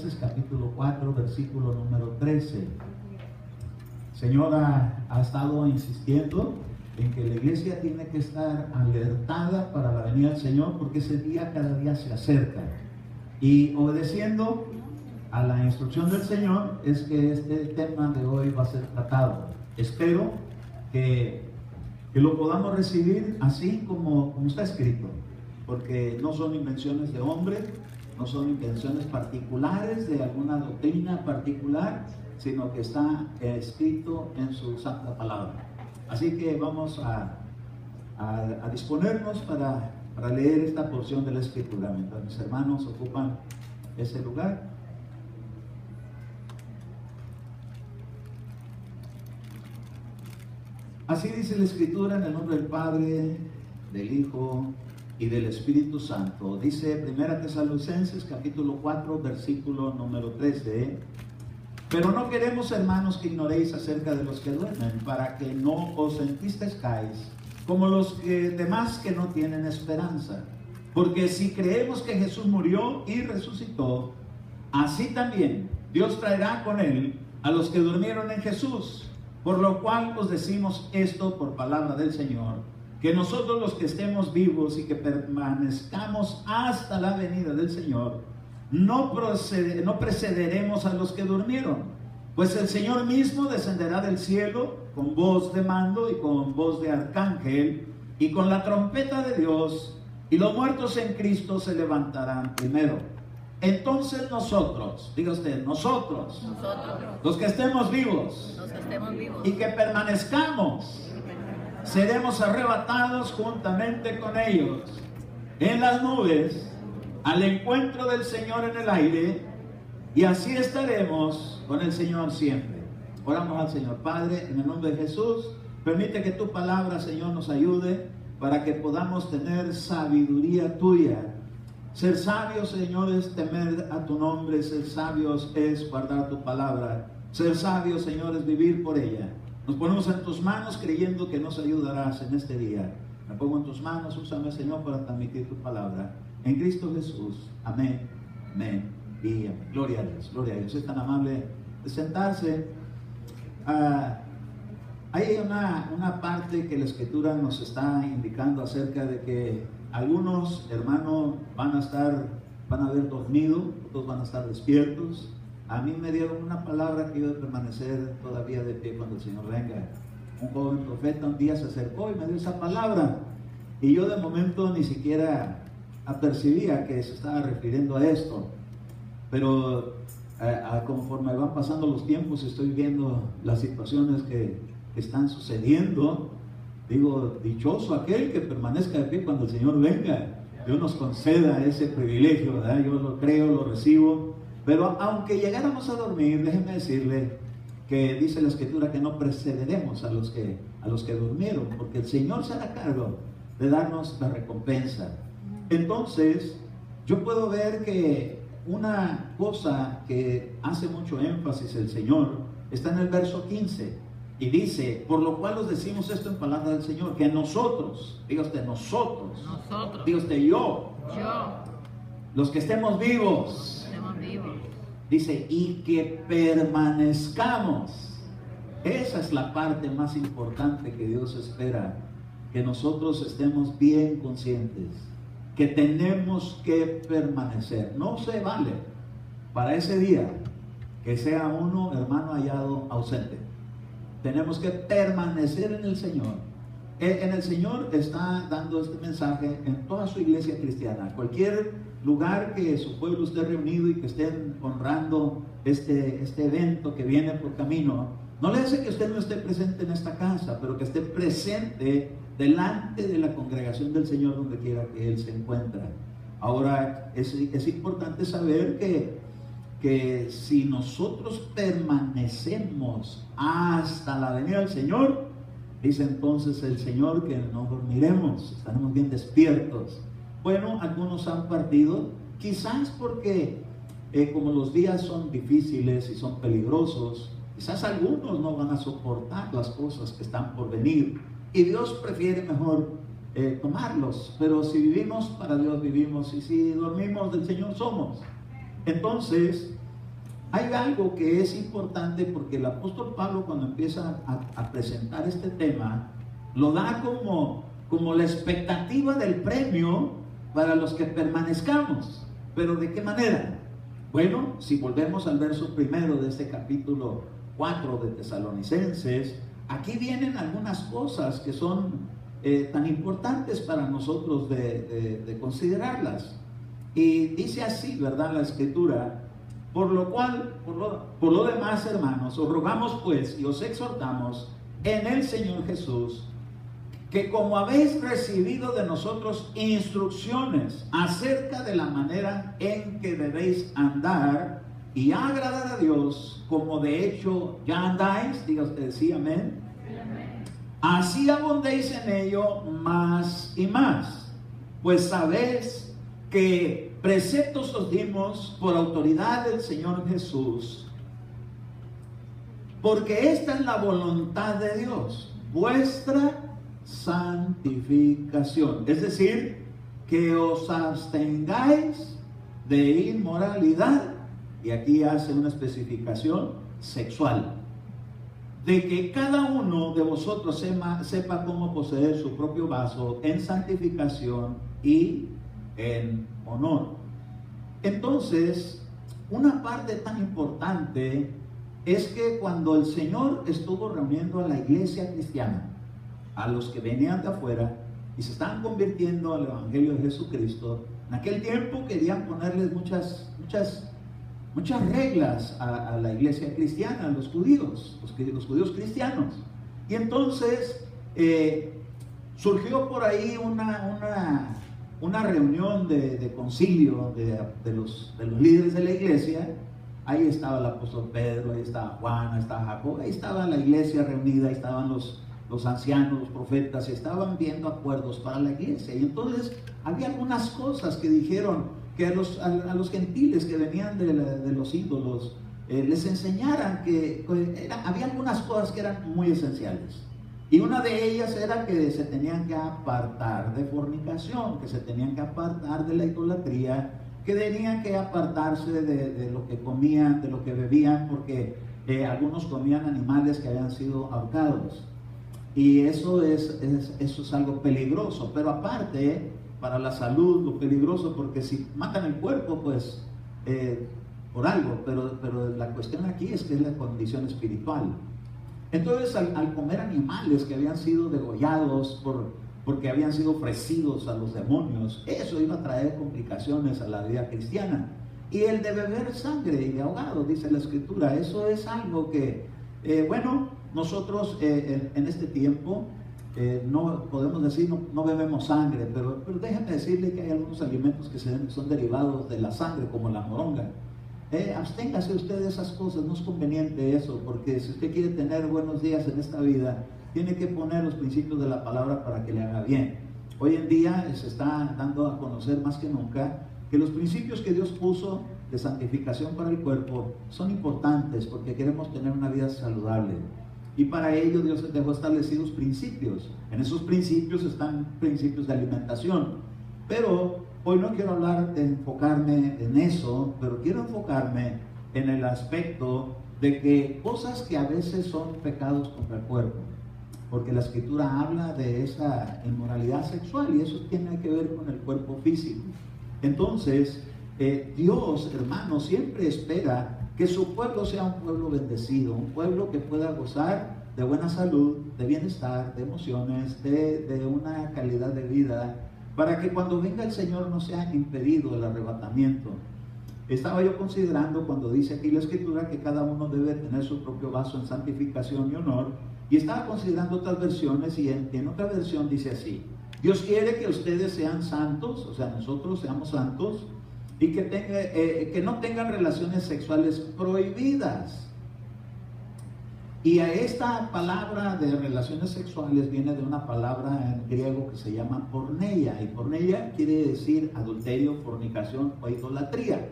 Tesalonicenses capítulo 4, versículo número 13. Señor ha estado insistiendo en que la iglesia tiene que estar alertada para la venida del Señor, porque ese día cada día se acerca. Y obedeciendo a la instrucción del Señor es que este tema de hoy va a ser tratado. Espero que lo podamos recibir así como está escrito, porque no son invenciones de hombre, no son invenciones particulares de alguna doctrina particular, sino que está escrito en su santa palabra. Así que vamos a disponernos para leer esta porción de la Escritura, mientras mis hermanos ocupan ese lugar. Así dice la Escritura, en el nombre del Padre, del Hijo y del Espíritu Santo. Dice 1 Tesalonicenses capítulo 4, versículo número 13. Pero no queremos, hermanos, que ignoréis acerca de los que duermen, para que no os entristezcáis como los demás que no tienen esperanza. Porque si creemos que Jesús murió y resucitó, así también Dios traerá con él a los que durmieron en Jesús. Por lo cual os decimos esto por palabra del Señor, que nosotros los que estemos vivos y que permanezcamos hasta la venida del Señor, no precederemos a los que durmieron. Pues el Señor mismo descenderá del cielo con voz de mando y con voz de arcángel y con la trompeta de Dios, y los muertos en Cristo se levantarán primero. Entonces nosotros, diga usted, nosotros, los que estemos vivos, y que permanezcamos, seremos arrebatados juntamente con ellos en las nubes al encuentro del Señor en el aire, y así estaremos con el Señor siempre. Oramos al Señor. Padre, en el nombre de Jesús, permite que tu palabra, Señor, nos ayude para que podamos tener sabiduría tuya. Ser sabios, Señor, es temer a tu nombre. Ser sabios es guardar tu palabra. Ser sabios, Señor, es vivir por ella. Nos ponemos en tus manos creyendo que nos ayudarás en este día. Me pongo en tus manos, úsame, Señor, para transmitir tu palabra. En Cristo Jesús. Amén, amén y amén. Gloria a Dios, gloria a Dios. Es tan amable de sentarse. Hay una parte que la Escritura nos está indicando acerca de que algunos hermanos van a haber dormido, otros van a estar despiertos. A mí me dieron una palabra que iba a permanecer todavía de pie cuando el Señor venga. Un joven profeta un día se acercó y me dio esa palabra, y yo de momento ni siquiera apercibía que se estaba refiriendo a esto, pero conforme van pasando los tiempos, estoy viendo las situaciones que están sucediendo. Digo, dichoso aquel que permanezca de pie cuando el Señor venga. Dios nos conceda ese privilegio, ¿verdad? Yo lo creo, lo recibo. Pero aunque llegáramos a dormir, déjenme decirle que dice la Escritura que no precederemos a los que durmieron, porque el Señor se hará cargo de darnos la recompensa. Entonces, yo puedo ver que una cosa que hace mucho énfasis el Señor está en el verso 15. Y dice, por lo cual os decimos esto en palabra del Señor, que nosotros, diga usted, nosotros, diga usted, yo, los que estemos vivos, dice, y que permanezcamos. Esa es la parte más importante que Dios espera, que nosotros estemos bien conscientes, que tenemos que permanecer. No se vale para ese día que sea uno, hermano, hallado ausente. Tenemos que permanecer en el Señor. En el Señor está dando este mensaje en toda su iglesia cristiana. Cualquier lugar que su pueblo esté reunido y que estén honrando este evento que viene por camino, no le hace que usted no esté presente en esta casa, pero que esté presente delante de la congregación del Señor donde quiera que Él se encuentre. Ahora, es importante saber que si nosotros permanecemos hasta la venida del Señor, dice entonces el Señor que no dormiremos, estaremos bien despiertos. Bueno, algunos han partido, quizás porque como los días son difíciles y son peligrosos, quizás algunos no van a soportar las cosas que están por venir, y Dios prefiere mejor tomarlos. Pero si vivimos, para Dios vivimos, y si dormimos, del Señor somos. Entonces, hay algo que es importante, porque el apóstol Pablo, cuando empieza a presentar este tema, lo da como la expectativa del premio para los que permanezcamos. ¿Pero de qué manera? Bueno, si volvemos al verso primero de este capítulo 4 de Tesalonicenses, aquí vienen algunas cosas que son tan importantes para nosotros de considerarlas. Y dice así, ¿verdad?, la Escritura: por lo demás, hermanos, os rogamos pues y os exhortamos en el Señor Jesús, que como habéis recibido de nosotros instrucciones acerca de la manera en que debéis andar y agradar a Dios, como de hecho ya andáis, diga usted sí, amén, así abundéis en ello más y más, pues sabéis que preceptos os dimos por autoridad del Señor Jesús, porque esta es la voluntad de Dios, vuestra santificación, es decir, que os abstengáis de inmoralidad, y aquí hace una especificación sexual, de que cada uno de vosotros sepa cómo poseer su propio vaso en santificación y en honor. Entonces, una parte tan importante es que cuando el Señor estuvo reuniendo a la iglesia cristiana, a los que venían de afuera y se estaban convirtiendo al Evangelio de Jesucristo, en aquel tiempo querían ponerles muchas reglas a la iglesia cristiana, a los judíos cristianos. Y entonces surgió por ahí una reunión de concilio de los líderes de la iglesia. Ahí estaba el apóstol Pedro, ahí estaba Juan, ahí estaba Jacob, ahí estaba la iglesia reunida, ahí estaban los ancianos, los profetas, y estaban viendo acuerdos para la iglesia. Y entonces había algunas cosas que dijeron que a los gentiles que venían de los ídolos les enseñaran que había algunas cosas que eran muy esenciales. Y una de ellas era que se tenían que apartar de fornicación, que se tenían que apartar de la idolatría, que tenían que apartarse de lo que comían, de lo que bebían, porque algunos comían animales que habían sido ahorcados. Y eso es algo peligroso, pero aparte, para la salud, lo peligroso, porque si matan el cuerpo, pues por algo, pero la cuestión aquí es que es la condición espiritual. Entonces, al comer animales que habían sido degollados porque habían sido ofrecidos a los demonios, eso iba a traer complicaciones a la vida cristiana. Y el de beber sangre y de ahogado, dice la Escritura, eso es algo que, nosotros en este tiempo no podemos decir no bebemos sangre, pero déjenme decirle que hay algunos alimentos que son derivados de la sangre, como la moronga. Absténgase usted de esas cosas, no es conveniente eso, porque si usted quiere tener buenos días en esta vida, tiene que poner los principios de la palabra para que le haga bien. Hoy en día se está dando a conocer más que nunca que los principios que Dios puso de santificación para el cuerpo son importantes, porque queremos tener una vida saludable. Y para ello Dios dejó establecidos principios. En esos principios están principios de alimentación. Pero hoy no quiero hablar de enfocarme en eso, pero quiero enfocarme en el aspecto de que cosas que a veces son pecados contra el cuerpo. Porque la Escritura habla de esa inmoralidad sexual y eso tiene que ver con el cuerpo físico. Entonces, Dios, hermanos, siempre espera que su pueblo sea un pueblo bendecido, un pueblo que pueda gozar de buena salud, de bienestar, de emociones, de una calidad de vida, para que cuando venga el Señor no sea impedido el arrebatamiento. Estaba yo considerando cuando dice aquí la Escritura que cada uno debe tener su propio vaso en santificación y honor, y estaba considerando otras versiones, y en otra versión dice así: Dios quiere que ustedes sean santos, o sea, nosotros seamos santos, y que no tengan relaciones sexuales prohibidas. Y a esta palabra de relaciones sexuales viene de una palabra en griego que se llama porneia, y porneia quiere decir adulterio, fornicación o idolatría.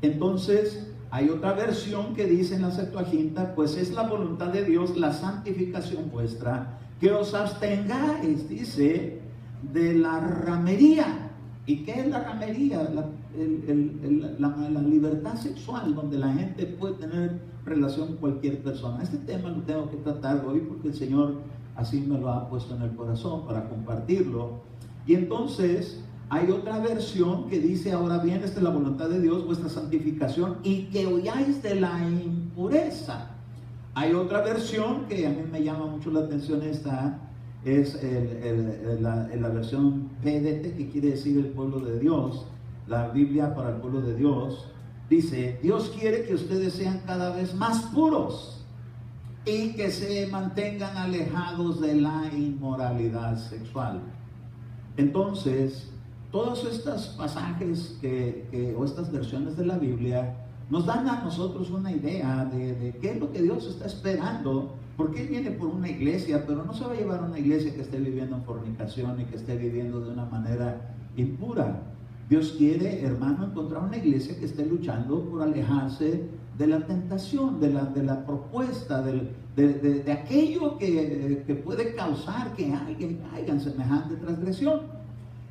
Entonces hay otra versión que dice en la Septuaginta: pues es la voluntad de Dios, la santificación vuestra, que os abstengáis, dice, de la ramería. ¿Y qué es la ramería? La libertad sexual, donde la gente puede tener relación con cualquier persona. Este tema lo tengo que tratar hoy porque el Señor así me lo ha puesto en el corazón para compartirlo. Y entonces hay otra versión que dice: ahora bien, esta es la voluntad de Dios, vuestra santificación, y que huyáis de la impureza. Hay otra versión que a mí me llama mucho la atención, esta es la versión PDT, que quiere decir el pueblo de Dios, la Biblia para el pueblo de Dios. Dice: Dios quiere que ustedes sean cada vez más puros y que se mantengan alejados de la inmoralidad sexual. Entonces, todos estos pasajes o estas versiones de la Biblia nos dan a nosotros una idea de qué es lo que Dios está esperando, porque Él viene por una iglesia, pero no se va a llevar a una iglesia que esté viviendo en fornicación y que esté viviendo de una manera impura. Dios quiere, hermano, encontrar una iglesia que esté luchando por alejarse de la tentación, de la propuesta, de aquello que puede causar que alguien caiga en semejante transgresión.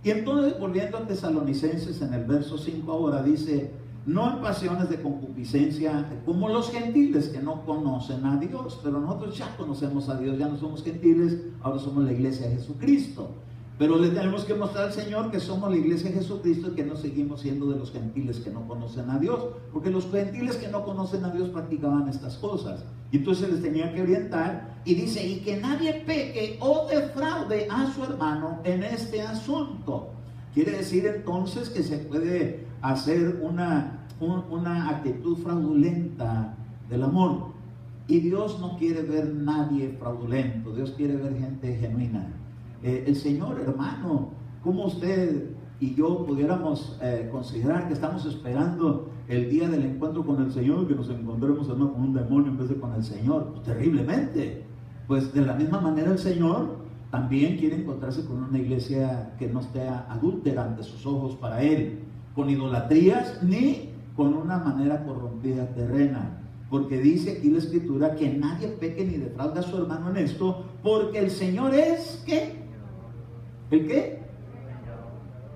Y entonces, volviendo a Tesalonicenses, en el verso 5 ahora dice: no en pasiones de concupiscencia como los gentiles que no conocen a Dios. Pero nosotros ya conocemos a Dios, ya no somos gentiles, ahora somos la iglesia de Jesucristo. Pero le tenemos que mostrar al Señor que somos la iglesia de Jesucristo y que no seguimos siendo de los gentiles que no conocen a Dios, porque los gentiles que no conocen a Dios practicaban estas cosas. Y entonces les tenía que orientar, y dice: y que nadie peque o defraude a su hermano en este asunto. Quiere decir entonces que se puede hacer una actitud fraudulenta del amor, y Dios no quiere ver nadie fraudulento. Dios quiere ver gente genuina. El Señor, hermano, como usted y yo pudiéramos considerar que estamos esperando el día del encuentro con el Señor, que nos encontremos, hermano, con un demonio en vez de con el Señor? Pues, terriblemente. Pues de la misma manera el Señor también quiere encontrarse con una iglesia que no esté adúltera ante sus ojos para Él, con idolatrías ni con una manera corrompida terrena. Porque dice aquí la Escritura que nadie peque ni defraude a su hermano en esto, porque el Señor es, ¿qué? ¿El qué?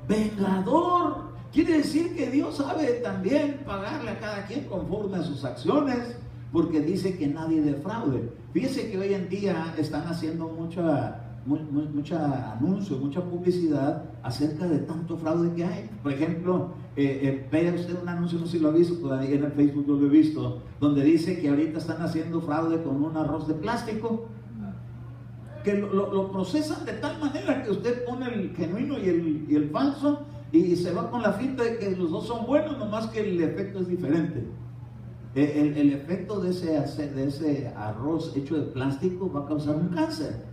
Vengador. Quiere decir que Dios sabe también pagarle a cada quien conforme a sus acciones, porque dice que nadie defraude. Fíjese que hoy en día están haciendo mucha anuncio, mucha publicidad acerca de tanto fraude que hay. Por ejemplo, vea usted un anuncio, no sé si lo ha visto, todavía en el Facebook yo lo he visto, donde dice que ahorita están haciendo fraude con un arroz de plástico, que lo procesan de tal manera que usted pone el genuino y el falso, y se va con la finta de que los dos son buenos, nomás que el efecto es diferente. El efecto de ese arroz hecho de plástico va a causar un cáncer.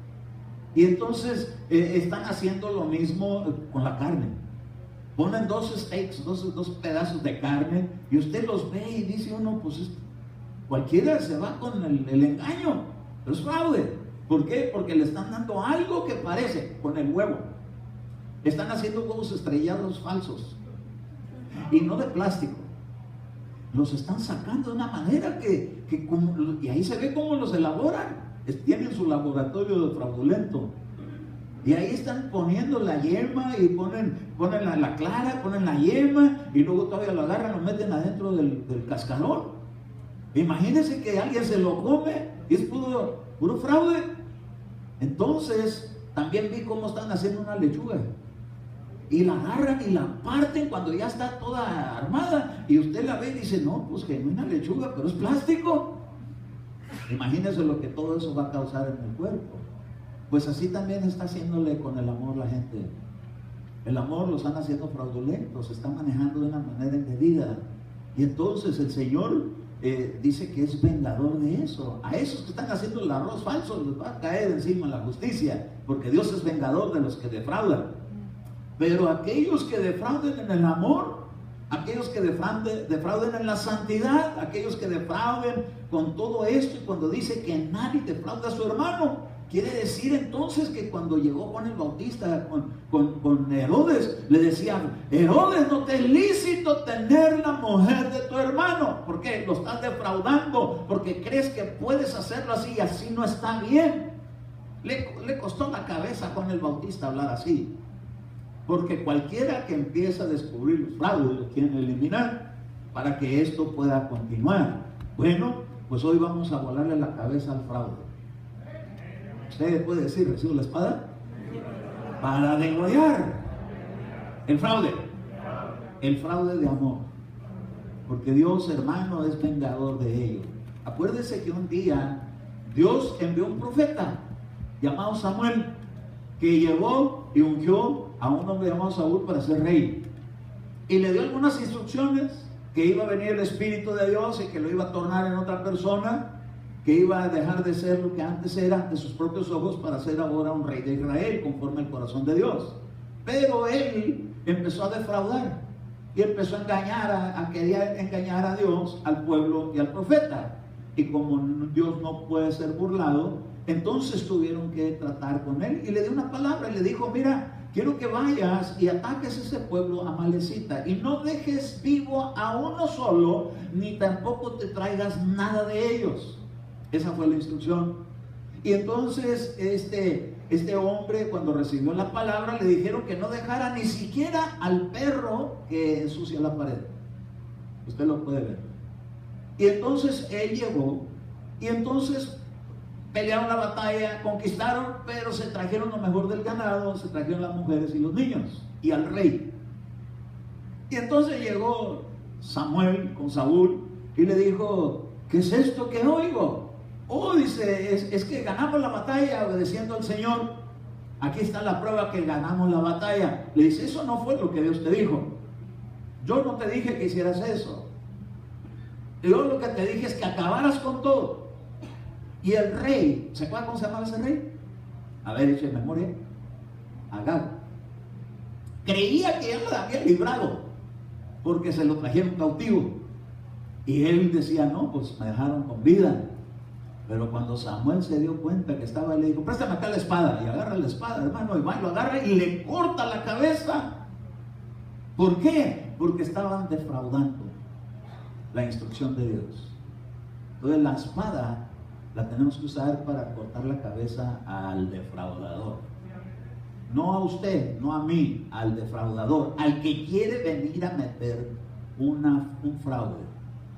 Y entonces están haciendo lo mismo con la carne. Ponen dos steaks, dos pedazos de carne, y usted los ve y dice uno: pues cualquiera se va con el engaño, pero es fraude. ¿Por qué? Porque le están dando algo que parece con el huevo. Están haciendo huevos estrellados falsos, y no de plástico. Los están sacando de una manera y ahí se ve cómo los elaboran. Tienen su laboratorio fraudulento, y ahí están poniendo la yema, y ponen la clara, ponen la yema, y luego todavía lo agarran, lo meten adentro del cascarón. Imagínense que alguien se lo come y es puro fraude. Entonces también vi cómo están haciendo una lechuga, y la agarran y la parten cuando ya está toda armada, y usted la ve y dice: no, pues genuina lechuga, pero es plástico. Imagínense lo que todo eso va a causar en el cuerpo. Pues así también está haciéndole con el amor la gente. El amor lo están haciendo fraudulentos, se está manejando de una manera indebida. Y entonces el Señor dice que es vengador de eso. A esos que están haciendo el arroz falso les va a caer encima la justicia, porque Dios es vengador de los que defraudan. Pero aquellos que defrauden en el amor, aquellos que defrauden en la santidad, aquellos que defrauden con todo esto, y cuando dice que nadie defrauda a su hermano, quiere decir entonces que cuando llegó Juan el Bautista con Herodes, le decía: Herodes, no te es lícito tener la mujer de tu hermano. ¿Por qué? Lo estás defraudando, porque crees que puedes hacerlo así, y así no está bien. Le costó la cabeza a Juan el Bautista hablar así. porque cualquiera que empieza a descubrir los fraudes lo quieren eliminar para que esto pueda continuar. Bueno, pues hoy vamos a volarle la cabeza al fraude. Usted puede decir, ¿recibo la espada? Para degollar el fraude de amor, porque Dios, hermano, es vengador de ellos. Acuérdese que un día Dios envió un profeta llamado Samuel, que llevó y ungió a un hombre llamado Saúl para ser rey, y le dio algunas instrucciones, que iba a venir el Espíritu de Dios y que lo iba a tornar en otra persona, que iba a dejar de ser lo que antes era ante sus propios ojos para ser ahora un rey de Israel conforme al corazón de Dios. Pero él empezó a defraudar y empezó a engañar, quería engañar a Dios, al pueblo y al profeta. Y como Dios no puede ser burlado, entonces tuvieron que tratar con él y le dio una palabra y le dijo: mira, quiero que vayas y ataques ese pueblo amalecita y no dejes vivo a uno solo, ni tampoco te traigas nada de ellos. Esa fue la instrucción. Y entonces este hombre, cuando recibió la palabra, le dijeron que no dejara ni siquiera al perro que ensucia la pared. Usted lo puede ver. Y entonces él llegó y entonces pelearon la batalla, conquistaron, pero se trajeron lo mejor del ganado, se trajeron las mujeres y los niños y al rey. Y entonces llegó Samuel con Saúl y le dijo: ¿qué es esto que oigo? Oh, dice, es que ganamos la batalla obedeciendo al Señor. Aquí está la prueba que ganamos la batalla. Le dice: eso no fue lo que Dios te dijo. Yo no te dije que hicieras eso. Yo lo que te dije es que acabaras con todo. Y el rey, ¿se acuerdan cómo se llamaba ese rey? A ver, eche memoria. Agag. Creía que ya lo había librado, porque se lo trajeron cautivo. Y él decía: no, pues me dejaron con vida. Pero cuando Samuel se dio cuenta que estaba, le dijo: préstame acá la espada. Y agarra la espada, hermano, y va y lo agarra y le corta la cabeza. ¿Por qué? Porque estaban defraudando la instrucción de Dios. Entonces la espada la tenemos que usar para cortar la cabeza al defraudador. No a usted, no a mí, al defraudador, al que quiere venir a meter un fraude.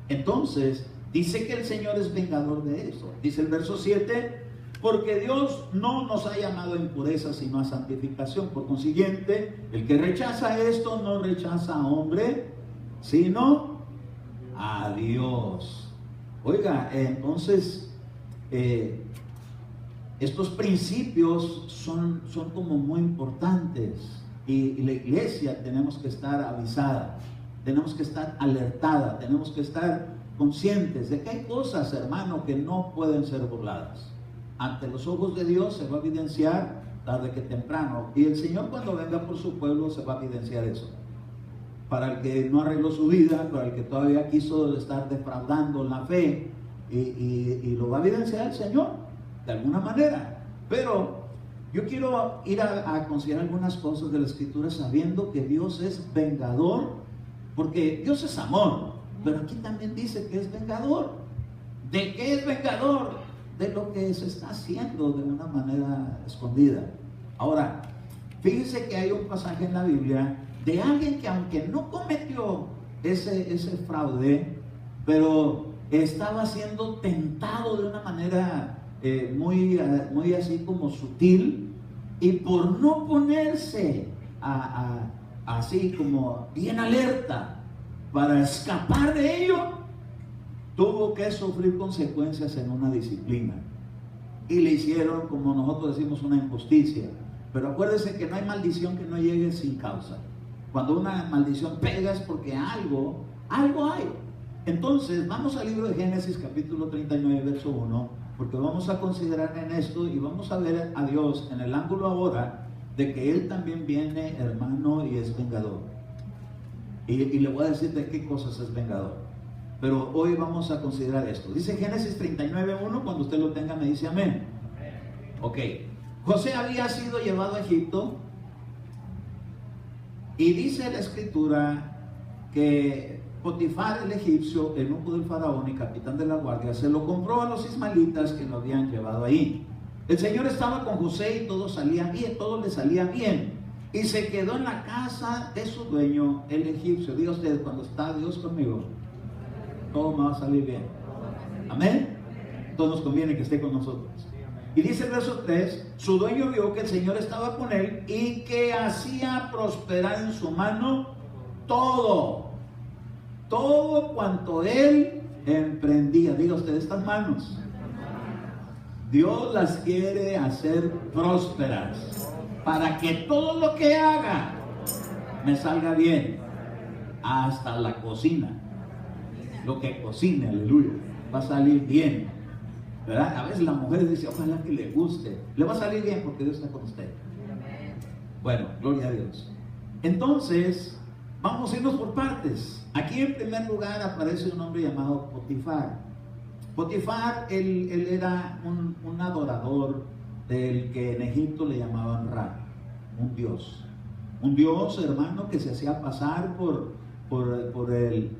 Entonces dice que el Señor es vengador de eso. Dice el verso 7: porque Dios no nos ha llamado a impureza, sino a santificación. Por consiguiente, el que rechaza esto no rechaza a hombre, sino a Dios. Oiga, entonces estos principios son como muy importantes, y la iglesia tenemos que estar avisada, tenemos que estar alertada, tenemos que estar conscientes de que hay cosas, hermano, que no pueden ser burladas. Ante los ojos de Dios se va a evidenciar tarde que temprano, y el Señor, cuando venga por su pueblo, se va a evidenciar eso. Para el que no arregló su vida, para el que todavía quiso estar defraudando la fe, y lo va a evidenciar el Señor de alguna manera. Pero yo quiero ir a considerar algunas cosas de la Escritura, sabiendo que Dios es vengador, porque Dios es amor, pero aquí también dice que es vengador. ¿De qué es vengador? De lo que se está haciendo de una manera escondida. Ahora, fíjese que hay un pasaje en la Biblia de alguien que, aunque no cometió ese fraude, pero estaba siendo tentado de una manera muy así como sutil, y por no ponerse así como bien alerta para escapar de ello, tuvo que sufrir consecuencias en una disciplina, y le hicieron, como nosotros decimos, una injusticia. Pero acuérdese que no hay maldición que no llegue sin causa. Cuando una maldición pega es porque algo hay. Entonces vamos al libro de Génesis capítulo 39 verso 1, porque vamos a considerar en esto y vamos a ver a Dios en el ángulo ahora de que Él también viene, hermano, y es vengador. Y le voy a decir de qué cosas es vengador, pero hoy vamos a considerar esto. Dice Génesis 39:1, cuando usted lo tenga me dice amén. Ok, José había sido llevado a Egipto, y dice la Escritura que Potifar el egipcio, eunuco del faraón y capitán de la guardia, se lo compró a los ismaelitas que lo habían llevado ahí. El Señor estaba con José y todo salía bien, todo le salía bien. y se quedó en la casa de su dueño, el egipcio. Diga usted, cuando está Dios conmigo, todo me va a salir bien. Amén. Entonces nos conviene que esté con nosotros. Y dice el verso 3, su dueño vio que el Señor estaba con él y que hacía prosperar en su mano todo cuanto él emprendía. Diga usted, estas manos, Dios las quiere hacer prósperas para que todo lo que haga me salga bien, hasta la cocina. Lo que cocine, aleluya, va a salir bien, ¿verdad? A veces la mujer dice, ojalá que le guste. Le va a salir bien porque Dios está con usted. Bueno, gloria a Dios. Entonces, vamos a irnos por partes. Aquí en primer lugar aparece un hombre llamado Potifar. Potifar, él era un adorador del que en Egipto le llamaban Ra, un dios. Un dios, hermano, que se hacía pasar por el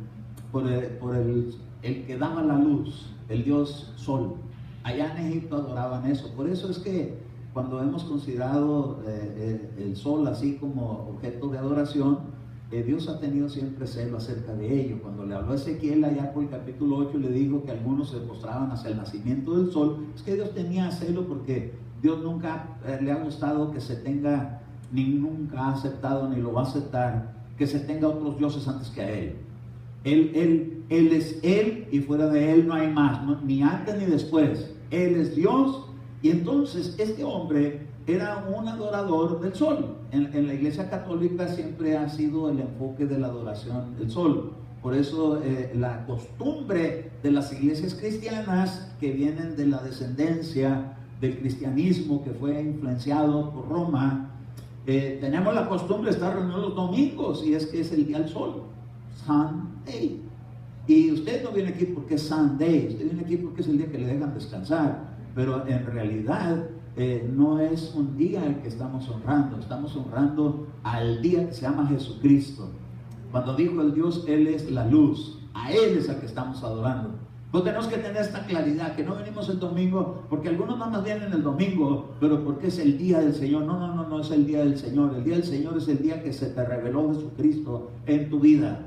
que daba la luz, el dios Sol. Allá en Egipto adoraban eso. Por eso es que cuando hemos considerado el sol así como objeto de adoración, Dios ha tenido siempre celo acerca de ello. Cuando le habló a Ezequiel allá por el capítulo 8, le dijo que algunos se postraban hacia el nacimiento del sol. Es que Dios tenía celo porque Dios nunca le ha gustado que se tenga, ni nunca ha aceptado ni lo va a aceptar, que se tenga otros dioses antes que a Él. Él es Él y fuera de Él no hay más, ¿no? Ni antes ni después. Él es Dios. Y entonces este hombre era un adorador del sol. En la iglesia católica siempre ha sido el enfoque de la adoración del sol. Por eso la costumbre de las iglesias cristianas que vienen de la descendencia del cristianismo que fue influenciado por Roma, tenemos la costumbre de estar reunidos los domingos, y es que es el día del sol, Sunday. Y usted no viene aquí porque es Sunday, usted viene aquí porque es el día que le dejan descansar, pero en realidad no es un día el que estamos honrando al día que se llama Jesucristo. Cuando dijo el Dios, Él es la luz, a Él es al que estamos adorando. Pues tenemos que tener esta claridad, que no venimos el domingo, porque algunos nada más vienen el domingo, pero porque es el día del Señor. No es el día del Señor. El día del Señor es el día que se te reveló Jesucristo en tu vida.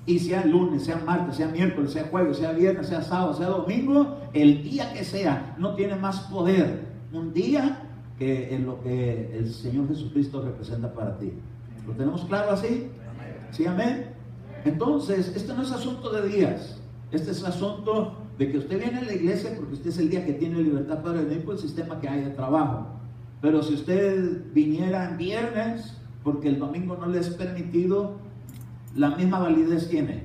Y sea lunes, sea martes, sea miércoles, sea jueves, sea viernes, sea sábado, sea domingo, el día que sea, no tiene más poder un día que en lo que el Señor Jesucristo representa para ti. ¿Lo tenemos claro así? ¿Sí, amén? Entonces, este no es asunto de días. Este es asunto de que usted viene a la iglesia porque usted es el día que tiene libertad para venir por el sistema que hay de trabajo. Pero si usted viniera en viernes porque el domingo no le es permitido, la misma validez tiene,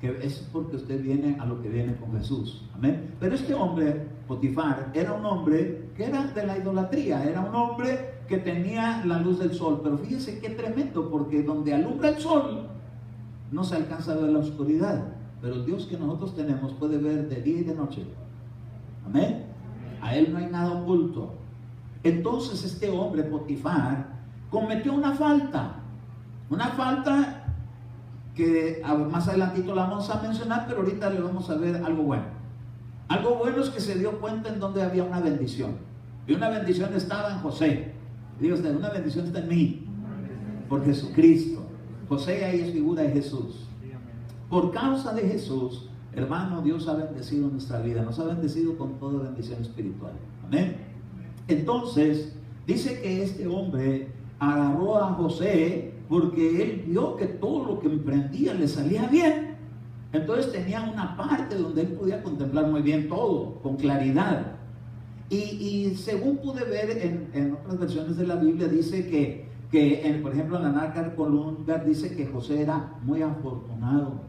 que es porque usted viene a lo que viene con Jesús. Amén. Pero este hombre, Potifar, era un hombre que era de la idolatría, era un hombre que tenía la luz del sol. Pero fíjese qué tremendo, porque donde alumbra el sol no se alcanza a ver la oscuridad, pero el Dios que nosotros tenemos puede ver de día y de noche. Amén. A Él no hay nada oculto. Entonces este hombre, Potifar, cometió una falta que más adelantito la vamos a mencionar, pero ahorita le vamos a ver algo bueno. Algo bueno es que se dio cuenta en donde había una bendición. Y una bendición estaba en José. Digo usted, una bendición está en mí, por Jesucristo. José ahí es figura de Jesús. Por causa de Jesús, hermano, Dios ha bendecido nuestra vida. Nos ha bendecido con toda bendición espiritual. Amén. Entonces, dice que este hombre agarró a José porque él vio que todo lo que emprendía le salía bien. Entonces tenía una parte donde él podía contemplar muy bien todo, con claridad. Y según pude ver en otras versiones de la Biblia, dice que por ejemplo en la Nácar Columbar dice que José era muy afortunado.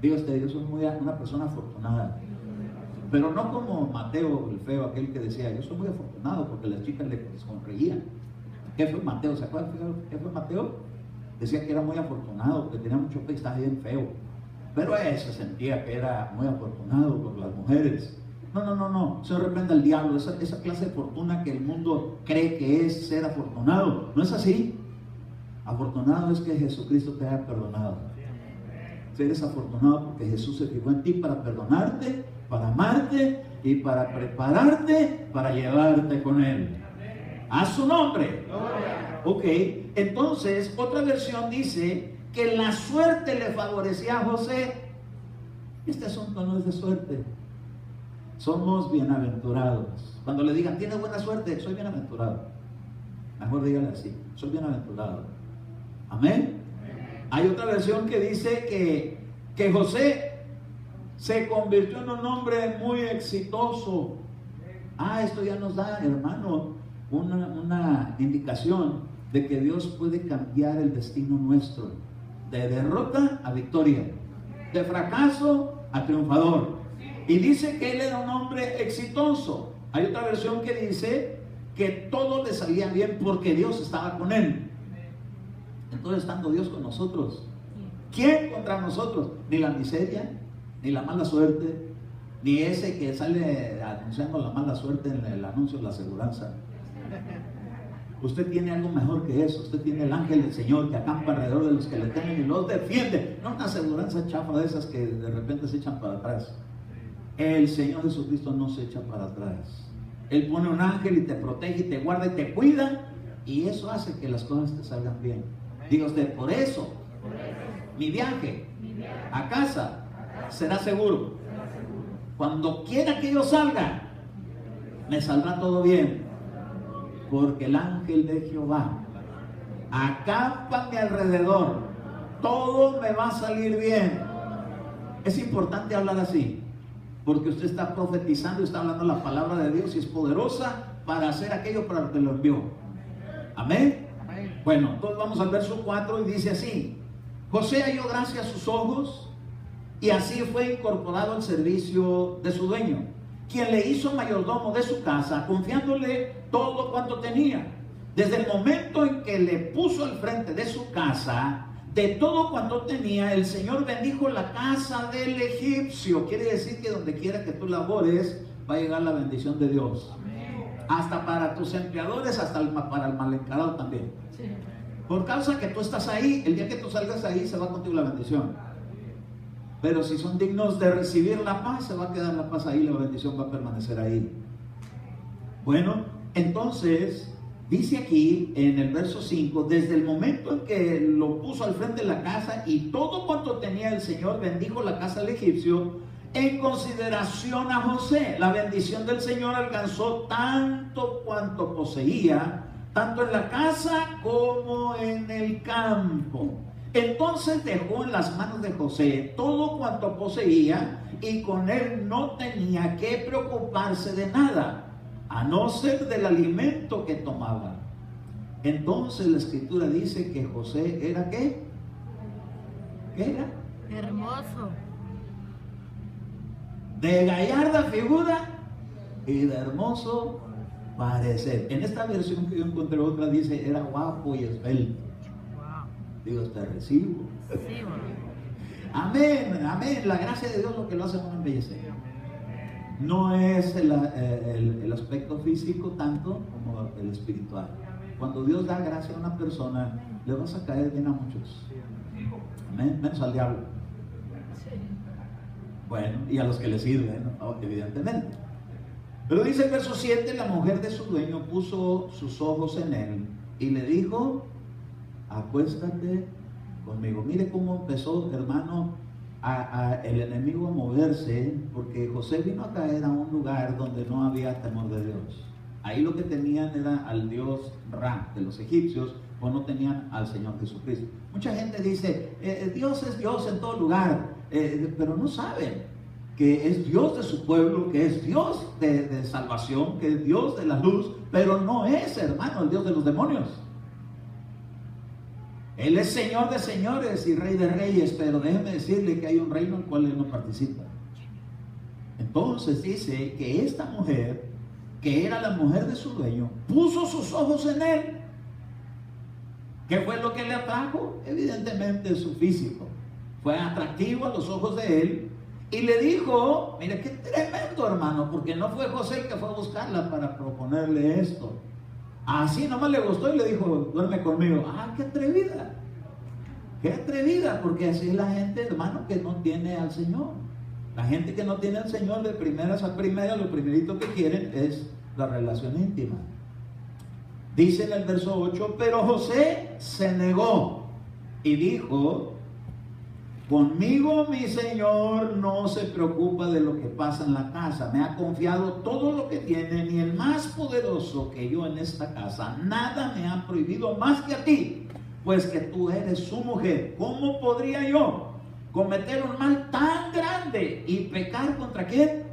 Diga usted, yo soy una persona afortunada. Pero no como Mateo el feo, aquel que decía, yo soy muy afortunado porque las chicas le sonreían. ¿Qué fue Mateo? ¿Se acuerdan qué fue Mateo? Decía que era muy afortunado, que tenía mucho pelo, estaba bien feo. Pero él se sentía que era muy afortunado por las mujeres. No. Se reprenda al diablo. Esa clase de fortuna que el mundo cree que es ser afortunado. No es así. Afortunado es que Jesucristo te haya perdonado. Si eres afortunado porque Jesús se fijó en ti para perdonarte, para amarte y para prepararte para llevarte con Él. A su nombre. Ok, entonces otra versión dice que la suerte le favorecía a José. Este asunto no es de suerte. Somos bienaventurados. Cuando le digan, ¿tienes buena suerte? Soy bienaventurado. Mejor dígale así, soy bienaventurado. Amén. Hay otra versión que dice que José se convirtió en un hombre muy exitoso. Esto ya nos da, hermano, una indicación de que Dios puede cambiar el destino nuestro, de derrota a victoria, de fracaso a triunfador. Y dice que él era un hombre exitoso. Hay otra versión que dice que todo le salía bien porque Dios estaba con él. Entonces, estando Dios con nosotros, ¿quién contra nosotros? Ni la miseria, ni la mala suerte, ni ese que sale anunciando la mala suerte en el anuncio de la aseguranza. Usted tiene algo mejor que eso. Usted tiene el ángel del Señor que acampa alrededor de los que le temen y los defiende. No una aseguranza chafa de esas que de repente se echan para atrás. El Señor Jesucristo no se echa para atrás. Él pone un ángel y te protege y te guarda y te cuida, y eso hace que las cosas te salgan bien. Diga usted, por eso mi viaje a casa será seguro. Cuando quiera que yo salga, me saldrá todo bien, porque el ángel de Jehová acampa a mi alrededor. Todo me va a salir bien. Es importante hablar así, porque usted está profetizando y está hablando la palabra de Dios y es poderosa para hacer aquello para lo que lo envió. Amén. Bueno, entonces vamos al verso 4 y dice así: José halló gracia a sus ojos y así fue incorporado al servicio de su dueño, quien le hizo mayordomo de su casa, confiándole todo cuanto tenía. Desde el momento en que le puso al frente de su casa, de todo cuanto tenía, el Señor bendijo la casa del egipcio. Quiere decir que donde quiera que tú labores, va a llegar la bendición de Dios. Hasta para tus empleadores, hasta para el mal encarado también. Por causa que tú estás ahí, el día que tú salgas ahí, se va contigo la bendición. Pero si son dignos de recibir la paz, se va a quedar la paz ahí, la bendición va a permanecer ahí. Bueno, entonces dice aquí en el verso 5, desde el momento en que lo puso al frente de la casa y todo cuanto tenía, el Señor bendijo la casa del egipcio en consideración a José. La bendición del Señor alcanzó tanto cuanto poseía, tanto en la casa como en el campo. Entonces dejó en las manos de José todo cuanto poseía, y con él no tenía que preocuparse de nada, a no ser del alimento que tomaba. Entonces la escritura dice que José era ¿qué? ¿Qué era? Hermoso. De gallarda figura y de hermoso parecer. En esta versión que yo encontré otra dice era guapo y esbelto. Wow. Digo, te recibo. Sí, bueno. Amén, amén. La gracia de Dios lo que lo hace es embellecer. No es el aspecto físico tanto como el espiritual. Cuando Dios da gracia a una persona, le vas a caer bien a muchos. Amén, menos al diablo. Bueno, y a los que le sirven, ¿no? Evidentemente. Pero dice el verso 7, la mujer de su dueño puso sus ojos en él y le dijo: acuéstate conmigo. Mire cómo empezó, hermano, el enemigo a moverse, porque José vino a caer a un lugar donde no había temor de Dios. Ahí lo que tenían era al dios Ra de los egipcios, o no tenían al Señor Jesucristo. Mucha gente dice, Dios es Dios en todo lugar, pero no saben que es Dios de su pueblo, que es Dios de salvación, que es Dios de la luz, pero no es, hermano, el Dios de los demonios. Él es Señor de señores y Rey de reyes, pero déjeme decirle que hay un reino en el cual él no participa. Entonces dice que esta mujer, que era la mujer de su dueño, puso sus ojos en él. ¿Qué fue lo que le atrajo? Evidentemente su físico. Fue atractivo a los ojos de él y le dijo, mira qué tremendo, hermano, porque no fue José el que fue a buscarla para proponerle esto. Así nomás le gustó y le dijo, duerme conmigo. ¡Ah, qué atrevida! ¡Qué atrevida! Porque así es la gente, hermano, que no tiene al Señor. La gente que no tiene al Señor, de primeras a primeras, lo primerito que quieren es la relación íntima. Dice en el verso 8, pero José se negó y dijo: conmigo mi Señor no se preocupa de lo que pasa en la casa. Me ha confiado todo lo que tiene, ni el más poderoso que yo en esta casa. Nada me ha prohibido más que a ti, pues que tú eres su mujer. ¿Cómo podría yo cometer un mal tan grande y pecar contra quién?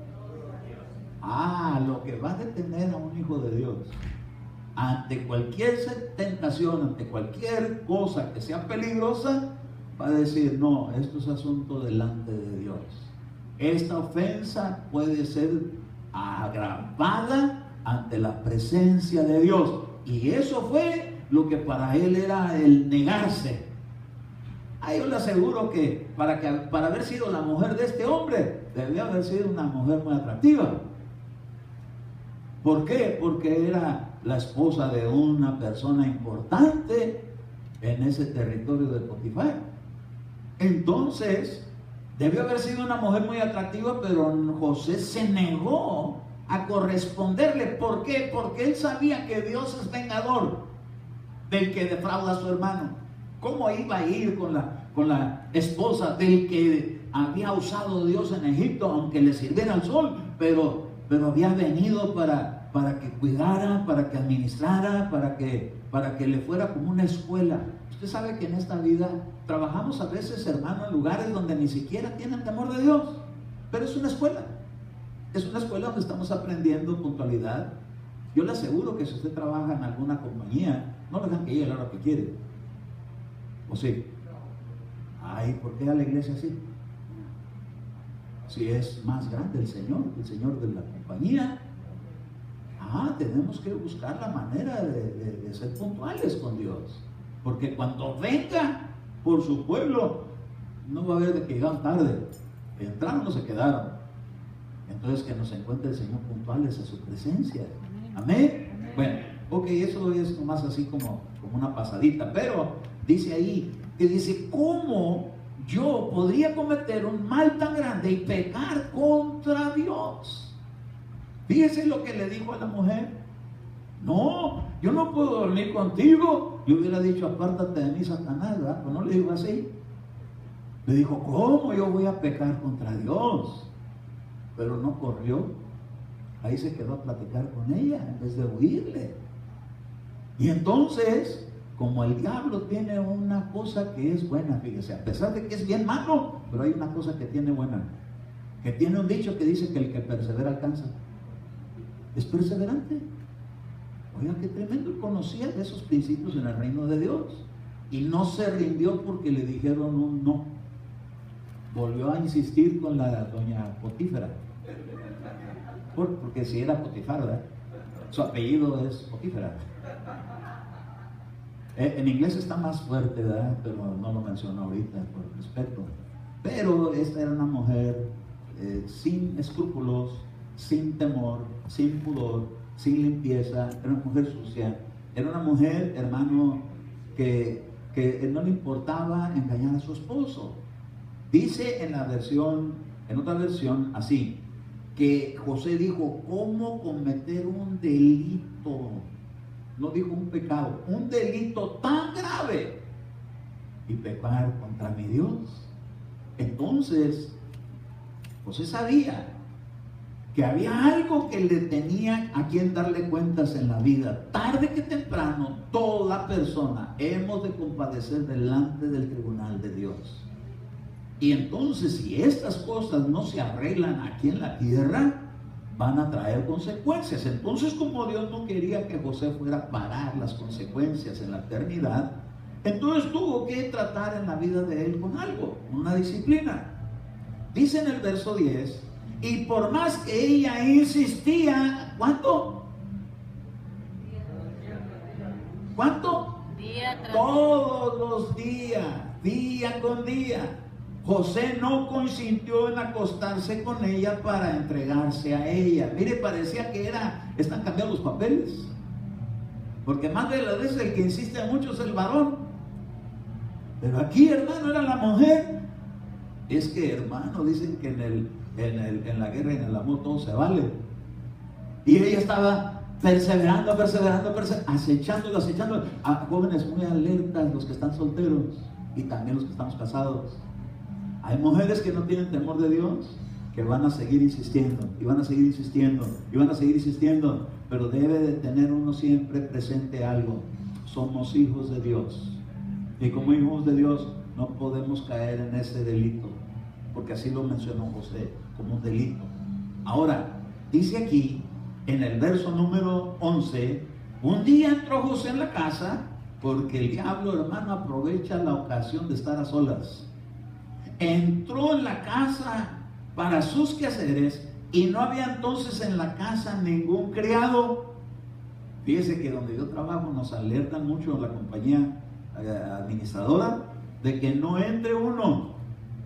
Lo que va a detener a un hijo de Dios ante cualquier tentación, ante cualquier cosa que sea peligrosa, va a decir: no, esto es asunto delante de Dios. Esta ofensa puede ser agravada ante la presencia de Dios. Y eso fue lo que para él era el negarse. Yo le aseguro que para haber sido la mujer de este hombre, debía haber sido una mujer muy atractiva. ¿Por qué? Porque era la esposa de una persona importante en ese territorio de Potifar. Entonces, debió haber sido una mujer muy atractiva, pero José se negó a corresponderle. ¿Por qué? Porque él sabía que Dios es vengador del que defrauda a su hermano. ¿Cómo iba a ir con la esposa del que había usado Dios en Egipto, aunque le sirviera al sol, pero había venido para que cuidara, para que administrara, para que le fuera como una escuela? Usted sabe que en esta vida trabajamos a veces, hermano, en lugares donde ni siquiera tienen temor de Dios, pero es una escuela. Es una escuela donde estamos aprendiendo puntualidad. Yo le aseguro que si usted trabaja en alguna compañía, no le dejan que llegue a la hora que quiere. ¿O sí? ¿Por qué a la iglesia así? Si es más grande el Señor de la compañía, tenemos que buscar la manera de ser puntuales con Dios. Porque cuando venga por su pueblo, no va a haber de que llegaron tarde. Entraron o se quedaron. Entonces, que nos encuentre el Señor puntuales a su presencia. Amén. Bueno, eso es nomás así como una pasadita. Pero dice ahí, que dice: ¿cómo yo podría cometer un mal tan grande y pecar contra Dios? Fíjese lo que le dijo a la mujer: no, yo no puedo dormir contigo. Yo hubiera dicho: apártate de mí, Satanás, ¿verdad? Pero no le dijo así. Le dijo: ¿cómo yo voy a pecar contra Dios? Pero no corrió. Ahí se quedó a platicar con ella en vez de huirle. Y entonces, como el diablo tiene una cosa que es buena, fíjese, a pesar de que es bien malo, pero hay una cosa que tiene buena, que tiene un dicho que dice que el que persevera alcanza. Es perseverante. Oiga, qué tremendo. Él conocía esos principios en el reino de Dios y no se rindió porque le dijeron un no. Volvió a insistir con la doña Potífera, porque si era Potifar, ¿verdad? Su apellido es Potífera. En inglés está más fuerte, ¿verdad? Pero no lo menciono ahorita por respeto. Pero esta era una mujer sin escrúpulos, sin temor, sin pudor, sin limpieza. Era una mujer sucia. Era una mujer, hermano, que no le importaba engañar a su esposo. Dice en otra versión así, que José dijo: ¿cómo cometer un delito? No dijo un pecado, un delito tan grave y pecar contra mi Dios. Entonces, José sabía que había algo que le tenía a quien darle cuentas en la vida. Tarde que temprano, toda persona hemos de compadecer delante del tribunal de Dios. Y entonces, si estas cosas no se arreglan aquí en la tierra, van a traer consecuencias. Entonces, como Dios no quería que José fuera a pagar las consecuencias en la eternidad, entonces tuvo que tratar en la vida de él con algo, una disciplina. Dice en el verso 10, y por más que ella insistía, ¿cuánto? ¿Cuánto? Día tras Todos los días, día con día. José no consintió en acostarse con ella para entregarse a ella. Mire, parecía que están cambiando los papeles. Porque más de las veces el que insiste mucho es el varón. Pero aquí, hermano, era la mujer. Es que, hermano, dicen que en la guerra y en el amor todo se vale. Y ella estaba perseverando, acechándolo. A jóvenes muy alertas, los que están solteros y también los que estamos casados. Hay mujeres que no tienen temor de Dios, que van a seguir insistiendo, y van a seguir insistiendo, y van a seguir insistiendo, pero debe de tener uno siempre presente algo: somos hijos de Dios, y como hijos de Dios no podemos caer en ese delito, porque así lo mencionó José, como un delito. Ahora, dice aquí, en el verso número 11, un día entró José en la casa, porque el diablo, hermano, aprovecha la ocasión de estar a solas. Entró en la casa para sus quehaceres, y no había entonces en la casa ningún criado. Fíjese que donde yo trabajo nos alertan mucho la compañía administradora de que no entre uno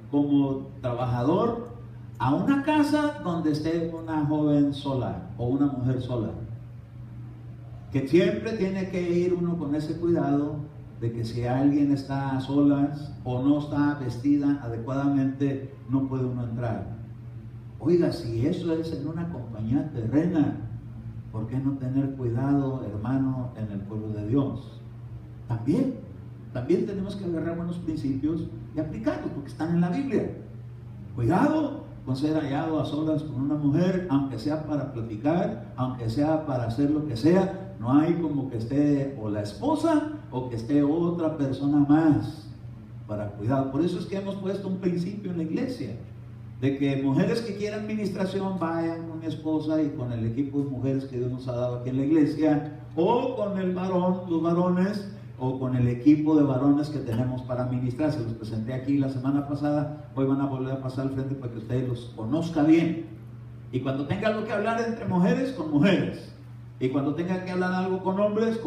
como trabajador a una casa donde esté una joven sola o una mujer sola, que siempre tiene que ir uno con ese cuidado de que si alguien está a solas o no está vestida adecuadamente, no puede uno entrar. Oiga, si eso es en una compañía terrena, ¿por qué no tener cuidado, hermano, en el pueblo de Dios? También tenemos que agarrar buenos principios y aplicarlos, porque están en la Biblia. Cuidado con ser hallado a solas con una mujer, aunque sea para platicar, aunque sea para hacer lo que sea. No hay como que esté o la esposa o que esté otra persona más para cuidado. Por eso es que hemos puesto un principio en la iglesia, de que mujeres que quieran administración vayan con mi esposa y con el equipo de mujeres que Dios nos ha dado aquí en la iglesia, o con el varón, los varones, o con el equipo de varones que tenemos para administrar. Se los presenté aquí la semana pasada, hoy van a volver a pasar al frente para que ustedes los conozcan bien. Y cuando tenga algo que hablar entre mujeres, con mujeres. Y cuando tenga que hablar algo con hombres,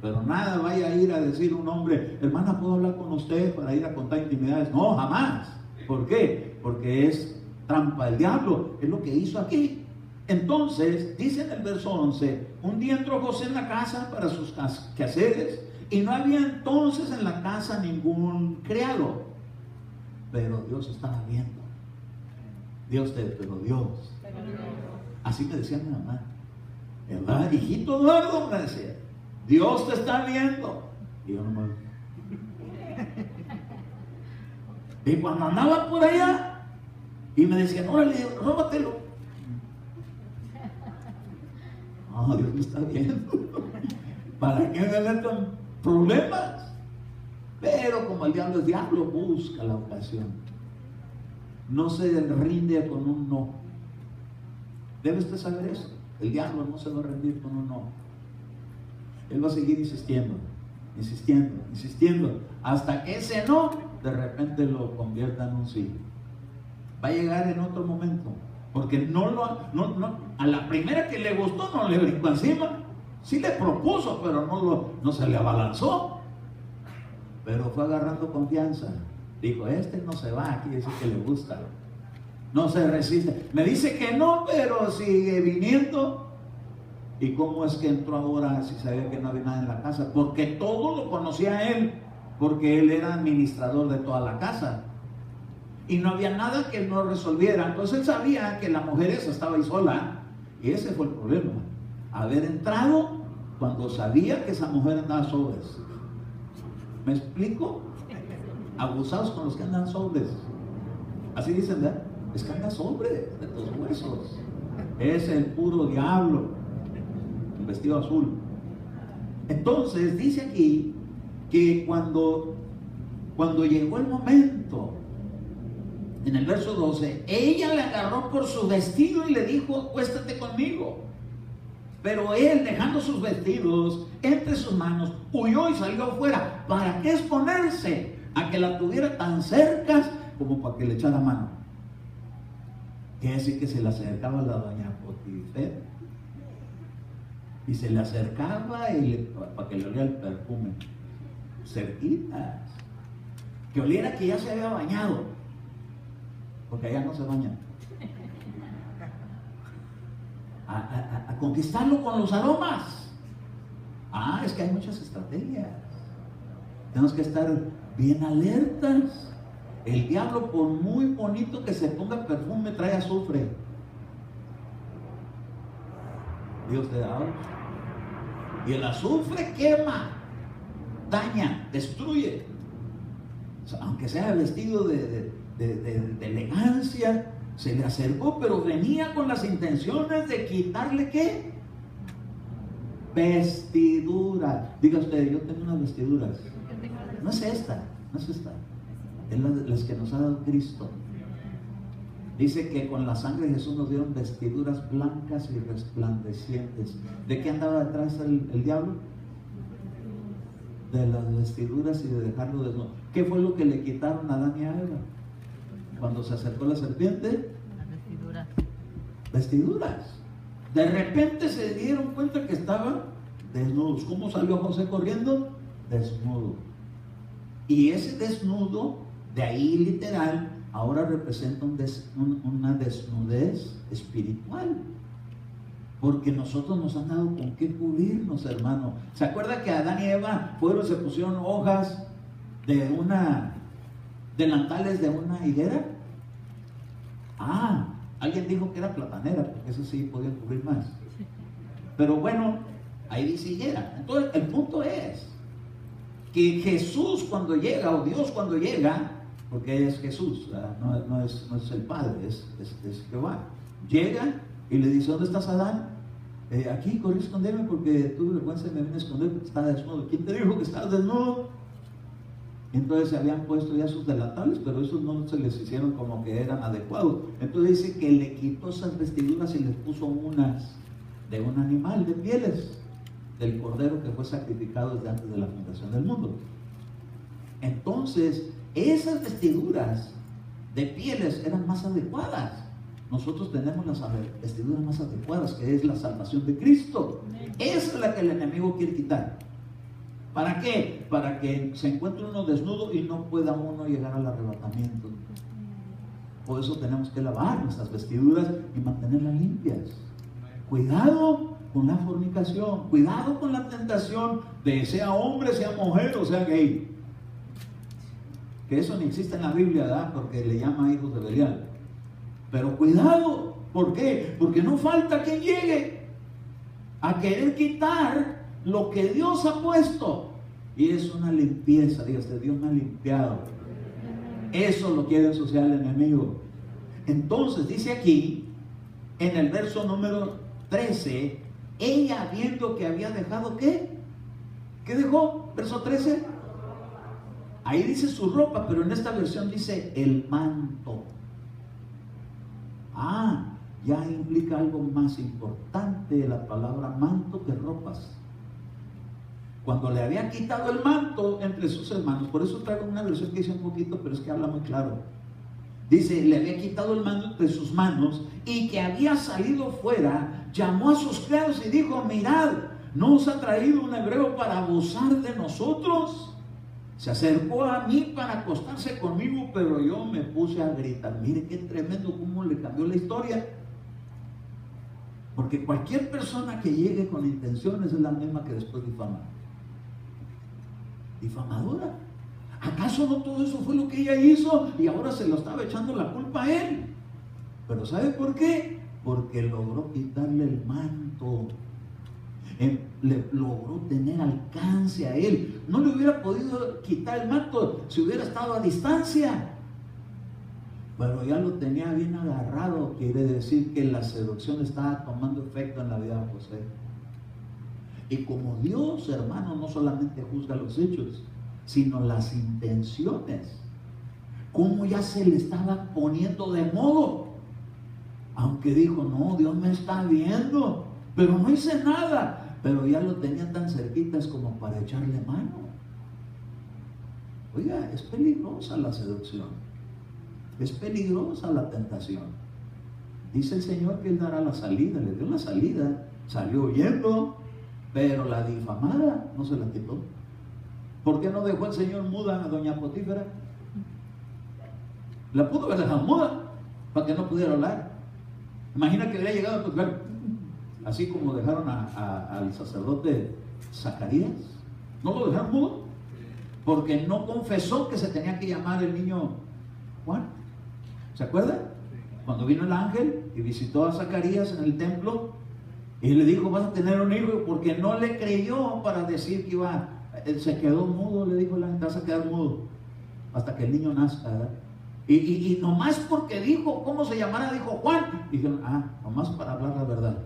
pero nada vaya a ir a decir un hombre: hermana, ¿puedo hablar con usted para ir a contar intimidades? No, jamás. ¿Por qué? Porque es trampa del diablo, es lo que hizo aquí. Entonces, dice en el verso 11, un día entró José en la casa para sus quehaceres, y no había entonces en la casa ningún criado, pero Dios estaba viendo. Pero Dios. Así me decía mi mamá, ¿verdad? Hijito Eduardo, me decía, Dios te está viendo. Y yo no me... Y cuando andaba por allá y me decían: órale, róbatelo. Dios me está viendo. ¿Para qué me metan problemas? Pero como el diablo es diablo, busca la ocasión. No se rinde con un no. Debe usted saber eso. El diablo no se va a rendir con un no. Él va a seguir insistiendo, hasta que ese no de repente lo convierta en un sí. Va a llegar en otro momento, porque a la primera que le gustó no le brincó encima. Sí le propuso, pero no se le abalanzó, pero fue agarrando confianza. Dijo: este no se va, aquí dice que le gusta, no se resiste. Me dice que no, pero sigue viniendo. ¿Y cómo es que entró ahora si sabía que no había nada en la casa? Porque todo lo conocía a él, porque él era administrador de toda la casa y no había nada que él no resolviera. Entonces él sabía que la mujer esa estaba ahí sola, y ese fue el problema: haber entrado cuando sabía que esa mujer andaba sobres. ¿Me explico? Abusados con los que andan sobres. Así dicen, ¿verdad? Es que anda sobres de tus huesos. Es el puro diablo, el vestido azul. Entonces dice aquí que cuando llegó el momento, en el verso 12, ella le agarró por su vestido y le dijo: acuéstate conmigo. Pero él, dejando sus vestidos entre sus manos, huyó y salió afuera. ¿Para qué exponerse a que la tuviera tan cerca como para que le echara mano? Quiere decir que se le acercaba a la doña Potifar, y se le acercaba para que le oliera el perfume, cerquitas, que oliera que ya se había bañado, porque allá no se bañan. A conquistarlo con los aromas. Es que hay muchas estrategias. Tenemos que estar bien alertas. El diablo, por muy bonito que se ponga perfume, trae azufre. Dios te habla. Y el azufre quema, daña, destruye. O sea, aunque sea vestido de elegancia, se le acercó, pero venía con las intenciones de quitarle ¿qué? Vestiduras. Diga usted, yo tengo unas vestiduras. No es esta, no es esta. Es las que nos ha dado Cristo. Dice que con la sangre de Jesús nos dieron vestiduras blancas y resplandecientes. ¿De qué andaba detrás el diablo? De las vestiduras y de dejarlo desnudo. ¿Qué fue lo que le quitaron a Adán y a Eva? Cuando se acercó la serpiente, Las vestiduras. vestiduras. De repente se dieron cuenta que estaban desnudos. ¿Cómo salió José corriendo? Desnudo. Y ese desnudo, de ahí literal, ahora representa una desnudez espiritual. Porque nosotros nos han dado con qué cubrirnos, hermano. ¿Se acuerda que Adán y Eva se pusieron hojas delantales de una higuera? Alguien dijo que era platanera, porque eso sí podía cubrir más. Pero bueno, ahí dice higuera. Entonces, el punto es que Jesús cuando llega, o Dios cuando llega, porque es Jesús, no es el Padre, es Jehová, llega y le dice: ¿dónde estás, Adán? Aquí, corrí a esconderme porque tuve vergüenza y me vine a esconder porque estaba desnudo. ¿Quién te dijo que estabas desnudo? Entonces se habían puesto ya sus delantales, pero esos no se les hicieron como que eran adecuados. Entonces dice que le quitó esas vestiduras y les puso unas de un animal de pieles, del cordero que fue sacrificado desde antes de la fundación del mundo. Entonces, esas vestiduras de pieles eran más adecuadas. Nosotros tenemos las vestiduras más adecuadas, que es la salvación de Cristo. Esa es la que el enemigo quiere quitar. ¿Para qué? Para que se encuentre uno desnudo y no pueda uno llegar al arrebatamiento. Por eso tenemos que lavar nuestras vestiduras y mantenerlas limpias. Cuidado con la fornicación, cuidado con la tentación de sea hombre, sea mujer o sea gay. Que eso ni existe en la Biblia, ¿verdad? Porque le llama hijos de Belial. Pero cuidado, ¿por qué? Porque no falta quien llegue a querer quitar lo que Dios ha puesto. Y es una limpieza, diga usted, Dios me ha limpiado. Eso lo quiere ensuciar el enemigo. Entonces dice aquí, en el verso número 13, ella viendo que había dejado ¿qué? ¿Qué dejó? Verso 13. Ahí dice su ropa, pero en esta versión dice el manto. Ya implica algo más importante la palabra manto que ropas. Cuando le había quitado el manto entre sus hermanos, por eso traigo una versión que dice un poquito, pero es que habla muy claro. Dice, le había quitado el manto entre sus manos y que había salido fuera, llamó a sus criados y dijo: mirad, ¿no os ha traído un hebreo para abusar de nosotros? Se acercó a mí para acostarse conmigo, pero yo me puse a gritar. Mire qué tremendo cómo le cambió la historia. Porque cualquier persona que llegue con intenciones es la misma que después difama. Difamadora. ¿Acaso no todo eso fue lo que ella hizo y ahora se lo estaba echando la culpa a él? Pero ¿sabe por qué? Porque logró quitarle el manto. Le logró tener alcance a él. No le hubiera podido quitar el manto si hubiera estado a distancia, pero ya lo tenía bien agarrado. Quiere decir que la seducción estaba tomando efecto en la vida de José. Y como Dios, hermano, no solamente juzga los hechos, sino las intenciones, como ya se le estaba poniendo de modo, aunque dijo: no, Dios me está viendo, pero no hice nada. Pero ya lo tenía tan cerquitas como para echarle mano. Oiga, es peligrosa la seducción, es peligrosa la tentación. Dice el Señor que Él dará la salida. Le dio la salida, salió huyendo, pero la difamada no se la quitó. ¿Por qué no dejó el Señor muda a doña Potífera? La pudo haber dejado muda para que no pudiera hablar. Imagina que hubiera llegado a tocar, así como dejaron al sacerdote Zacarías. ¿No lo dejaron mudo? Porque no confesó que se tenía que llamar el niño Juan. ¿Se acuerda? Cuando vino el ángel y visitó a Zacarías en el templo, Y le dijo, vas a tener un hijo, porque no le creyó para decir que iba. Él se quedó mudo, le dijo, te vas a quedar mudo hasta que el niño nazca, ¿verdad? Y nomás porque dijo cómo se llamara, dijo Juan. Y dijeron, nomás para hablar la verdad.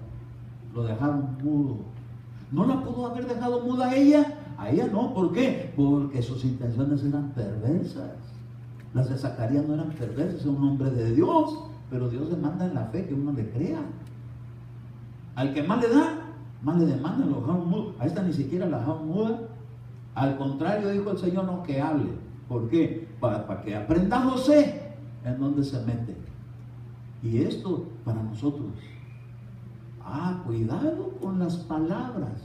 Lo dejaron mudo. ¿No la pudo haber dejado muda a ella? A ella no. ¿Por qué? Porque sus intenciones eran perversas. Las de Zacarías no eran perversas, es un hombre de Dios. Pero Dios demanda en la fe que uno le crea. Al que más le da, más le demanda, lo dejaron mudo. A esta ni siquiera la dejaron muda. Al contrario, dijo el Señor, no, que hable. ¿Por qué? Para que aprenda José en dónde se mete. Y esto para nosotros. Cuidado con las palabras.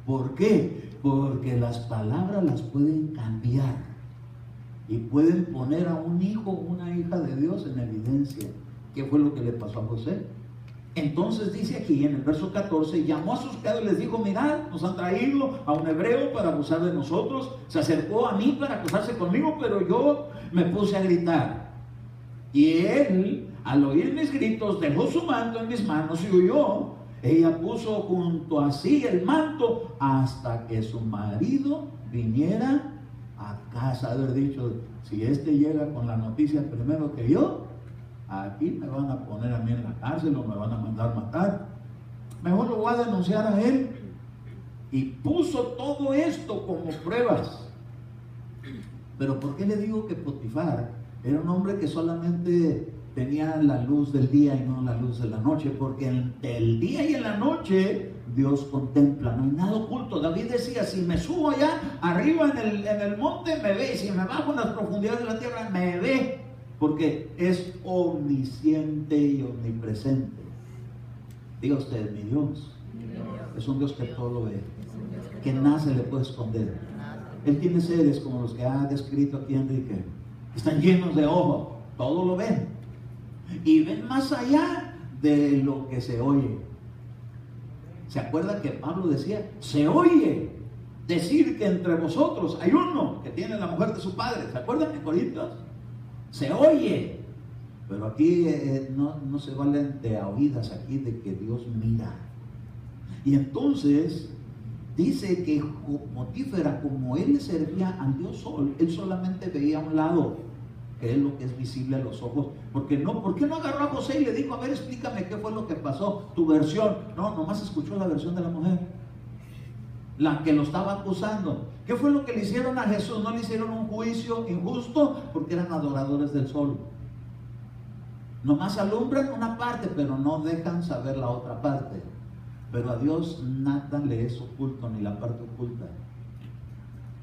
¿Por qué? Porque las palabras las pueden cambiar y pueden poner a un hijo o una hija de Dios en evidencia. ¿Qué fue lo que le pasó a José? Entonces dice aquí en el verso 14, llamó a sus criados y les dijo, mirad, nos han traído a un hebreo para abusar de nosotros. Se acercó a mí para acostarse conmigo, pero yo me puse a gritar. Y él, al oír mis gritos, dejó su manto en mis manos y huyó. Ella puso junto a sí el manto hasta que su marido viniera a casa. Haber dicho, si este llega con la noticia primero que yo, aquí me van a poner a mí en la cárcel o me van a mandar matar. Mejor lo voy a denunciar a él. Y puso todo esto como pruebas. Pero ¿por qué le digo que Potifar era un hombre que solamente tenía la luz del día y no la luz de la noche? Porque en el día y en la noche Dios contempla, no hay nada oculto. David decía, si me subo allá arriba en el monte me ve, y si me bajo en las profundidades de la tierra me ve, porque es omnisciente y omnipresente. Diga usted, mi Dios es un Dios que todo lo ve, que nada se le puede esconder. Él tiene seres como los que ha descrito aquí Enrique, que están llenos de ojos, todo lo ven y ven más allá de lo que se oye. ¿Se acuerda que Pablo decía, se oye decir que entre vosotros hay uno que tiene la mujer de su padre? ¿Se acuerdan en Corintios? Se oye, pero aquí no se valen de a oídas, aquí de que Dios mira. Y entonces dice que Potifar, como él le servía al Dios Sol, él solamente veía a un lado, que es lo que es visible a los ojos. ¿Por qué no agarró a José y le dijo, a ver, explícame qué fue lo que pasó, tu versión? No, nomás escuchó la versión de la mujer, la que lo estaba acusando. ¿Qué fue lo que le hicieron a Jesús? No le hicieron un juicio injusto porque eran adoradores del sol. Nomás alumbran una parte, pero no dejan saber la otra parte. Pero a Dios nada le es oculto, ni la parte oculta.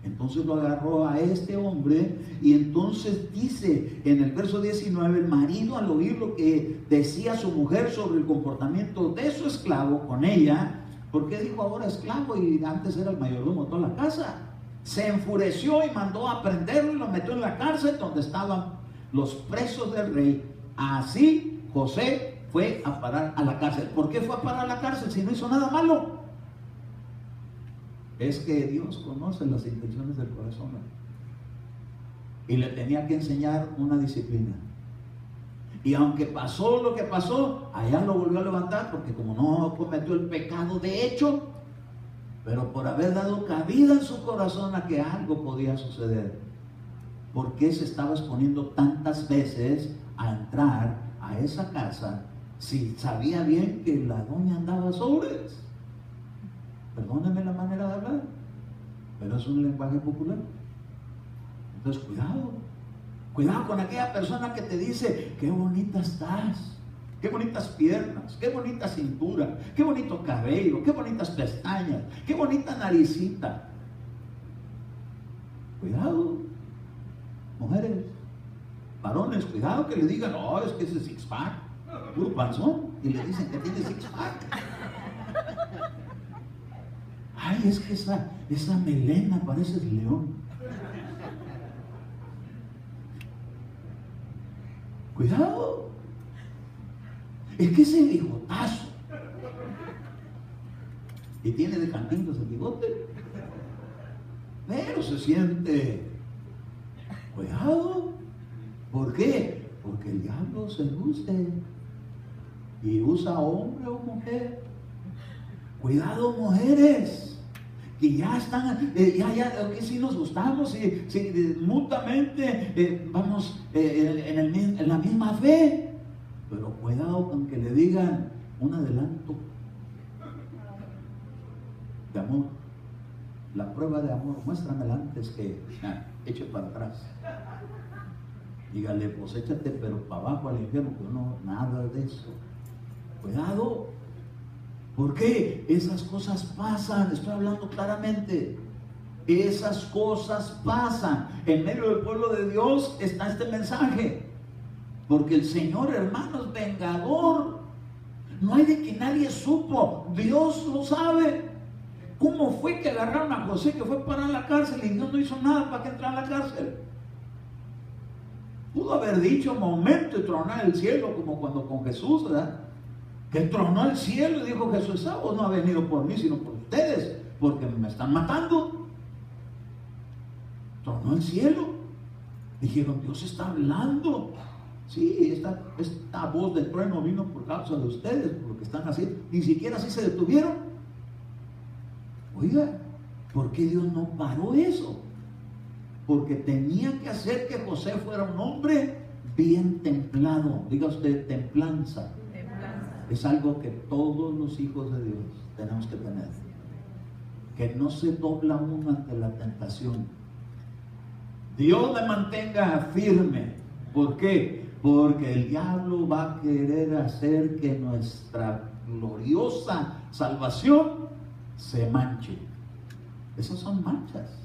Entonces lo agarró a este hombre, y entonces dice en el verso 19, el marido, al oír lo que decía su mujer sobre el comportamiento de su esclavo con ella, ¿por qué dijo ahora esclavo y antes era el mayordomo de toda la casa? Se enfureció y mandó a prenderlo y lo metió en la cárcel donde estaban los presos del rey. Así José fue a parar a la cárcel. ¿Por qué fue a parar a la cárcel si no hizo nada malo? Es que Dios conoce las intenciones del corazón, y le tenía que enseñar una disciplina. Y aunque pasó lo que pasó, allá lo volvió a levantar, porque como no cometió el pecado de hecho, pero por haber dado cabida en su corazón a que algo podía suceder. ¿Por qué se estaba exponiendo tantas veces a entrar a esa casa si sabía bien que la doña andaba sobres? Perdónenme la manera de hablar, pero es un lenguaje popular. Entonces cuidado con aquella persona que te dice, qué bonita estás, qué bonitas piernas, qué bonita cintura, qué bonito cabello, qué bonitas pestañas, qué bonita naricita. Cuidado, mujeres, varones, cuidado que le digan, no, es que ese six pack, puro panzón, y le dicen que tiene six pack. Ay, es que esa melena parece león. Cuidado. Es que ese bigotazo. Y tiene de cantitos el bigote. Pero se siente. Cuidado. ¿Por qué? Porque el diablo seduce y usa hombre o mujer Cuidado, mujeres, que ya están, que si nos gustamos, si mutuamente vamos en la misma fe, pero cuidado con que le digan un adelanto de amor. La prueba de amor, muéstramela antes que eche para atrás. Dígale, pues échate pero para abajo al infierno, pero no, nada de eso. Cuidado, porque esas cosas pasan, estoy hablando claramente. Esas cosas pasan. En medio del pueblo de Dios está este mensaje. Porque el Señor, hermanos, vengador. No hay de que nadie supo, Dios lo sabe. ¿Cómo fue que agarraron a José, que fue para la cárcel, y Dios no hizo nada para que entrara a la cárcel? Pudo haber dicho un momento y tronar el cielo, como cuando con Jesús, ¿verdad? Que tronó el cielo y dijo Jesús: esa voz no ha venido por mí, sino por ustedes, porque me están matando. Tronó el cielo. Dijeron: Dios está hablando. Sí, esta voz del trueno vino por causa de ustedes, por lo que están haciendo. Ni siquiera así se detuvieron. Oiga, ¿por qué Dios no paró eso? Porque tenía que hacer que José fuera un hombre bien templado. Diga usted, templanza. Es algo que todos los hijos de Dios tenemos que tener. Que no se dobla uno ante la tentación. Dios le mantenga firme. ¿Por qué? Porque el diablo va a querer hacer que nuestra gloriosa salvación se manche. Esas son manchas.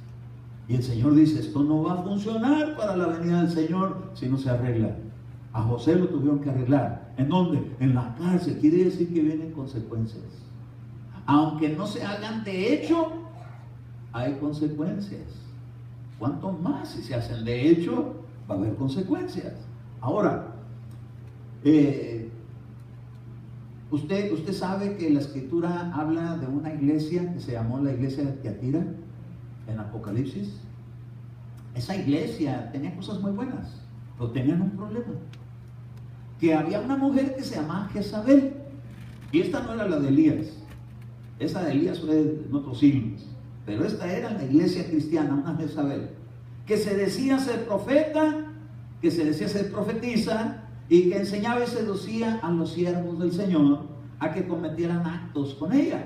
Y el Señor dice: esto no va a funcionar para la venida del Señor si no se arregla. A José lo tuvieron que arreglar. ¿En dónde? En la cárcel. Quiere decir que vienen consecuencias. Aunque no se hagan de hecho, hay consecuencias. ¿Cuánto más si se hacen de hecho? Va a haber consecuencias. Ahora, usted sabe que la Escritura habla de una iglesia que se llamó la iglesia de Tiatira en Apocalipsis. Esa iglesia tenía cosas muy buenas, pero tenían un problema. Que había una mujer que se llamaba Jezabel, y esta no era la de Elías. Esa de Elías fue en otros siglos, pero esta era la iglesia cristiana, una Jezabel, que se decía ser profeta, que se decía ser profetisa, y que enseñaba y seducía a los siervos del Señor a que cometieran actos con ella,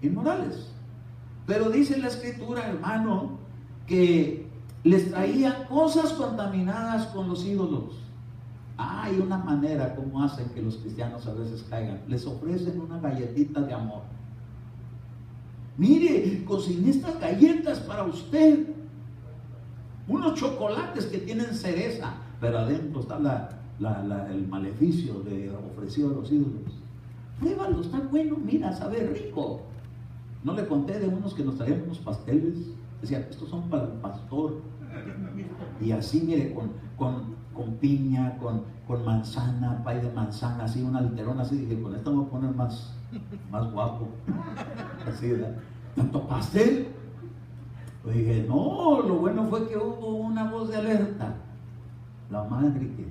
inmorales. Pero dice la Escritura, hermano, que les traía cosas contaminadas con los ídolos. Hay una manera como hacen que los cristianos a veces caigan. Les ofrecen una galletita de amor. Mire, cociné estas galletas para usted. Unos chocolates que tienen cereza, pero adentro está el maleficio de ofrecido a los ídolos. Pruébalo, está bueno, mira, sabe rico. No le conté de unos que nos traían unos pasteles. Decía: estos son para el pastor. Y así, mire, con piña, con manzana, pay de manzana, así, un alterón así. Dije: con esto me voy a poner más guapo. Así, ¿verdad? Tanto pastel. Pues dije: no, lo bueno fue que hubo una voz de alerta. La madre que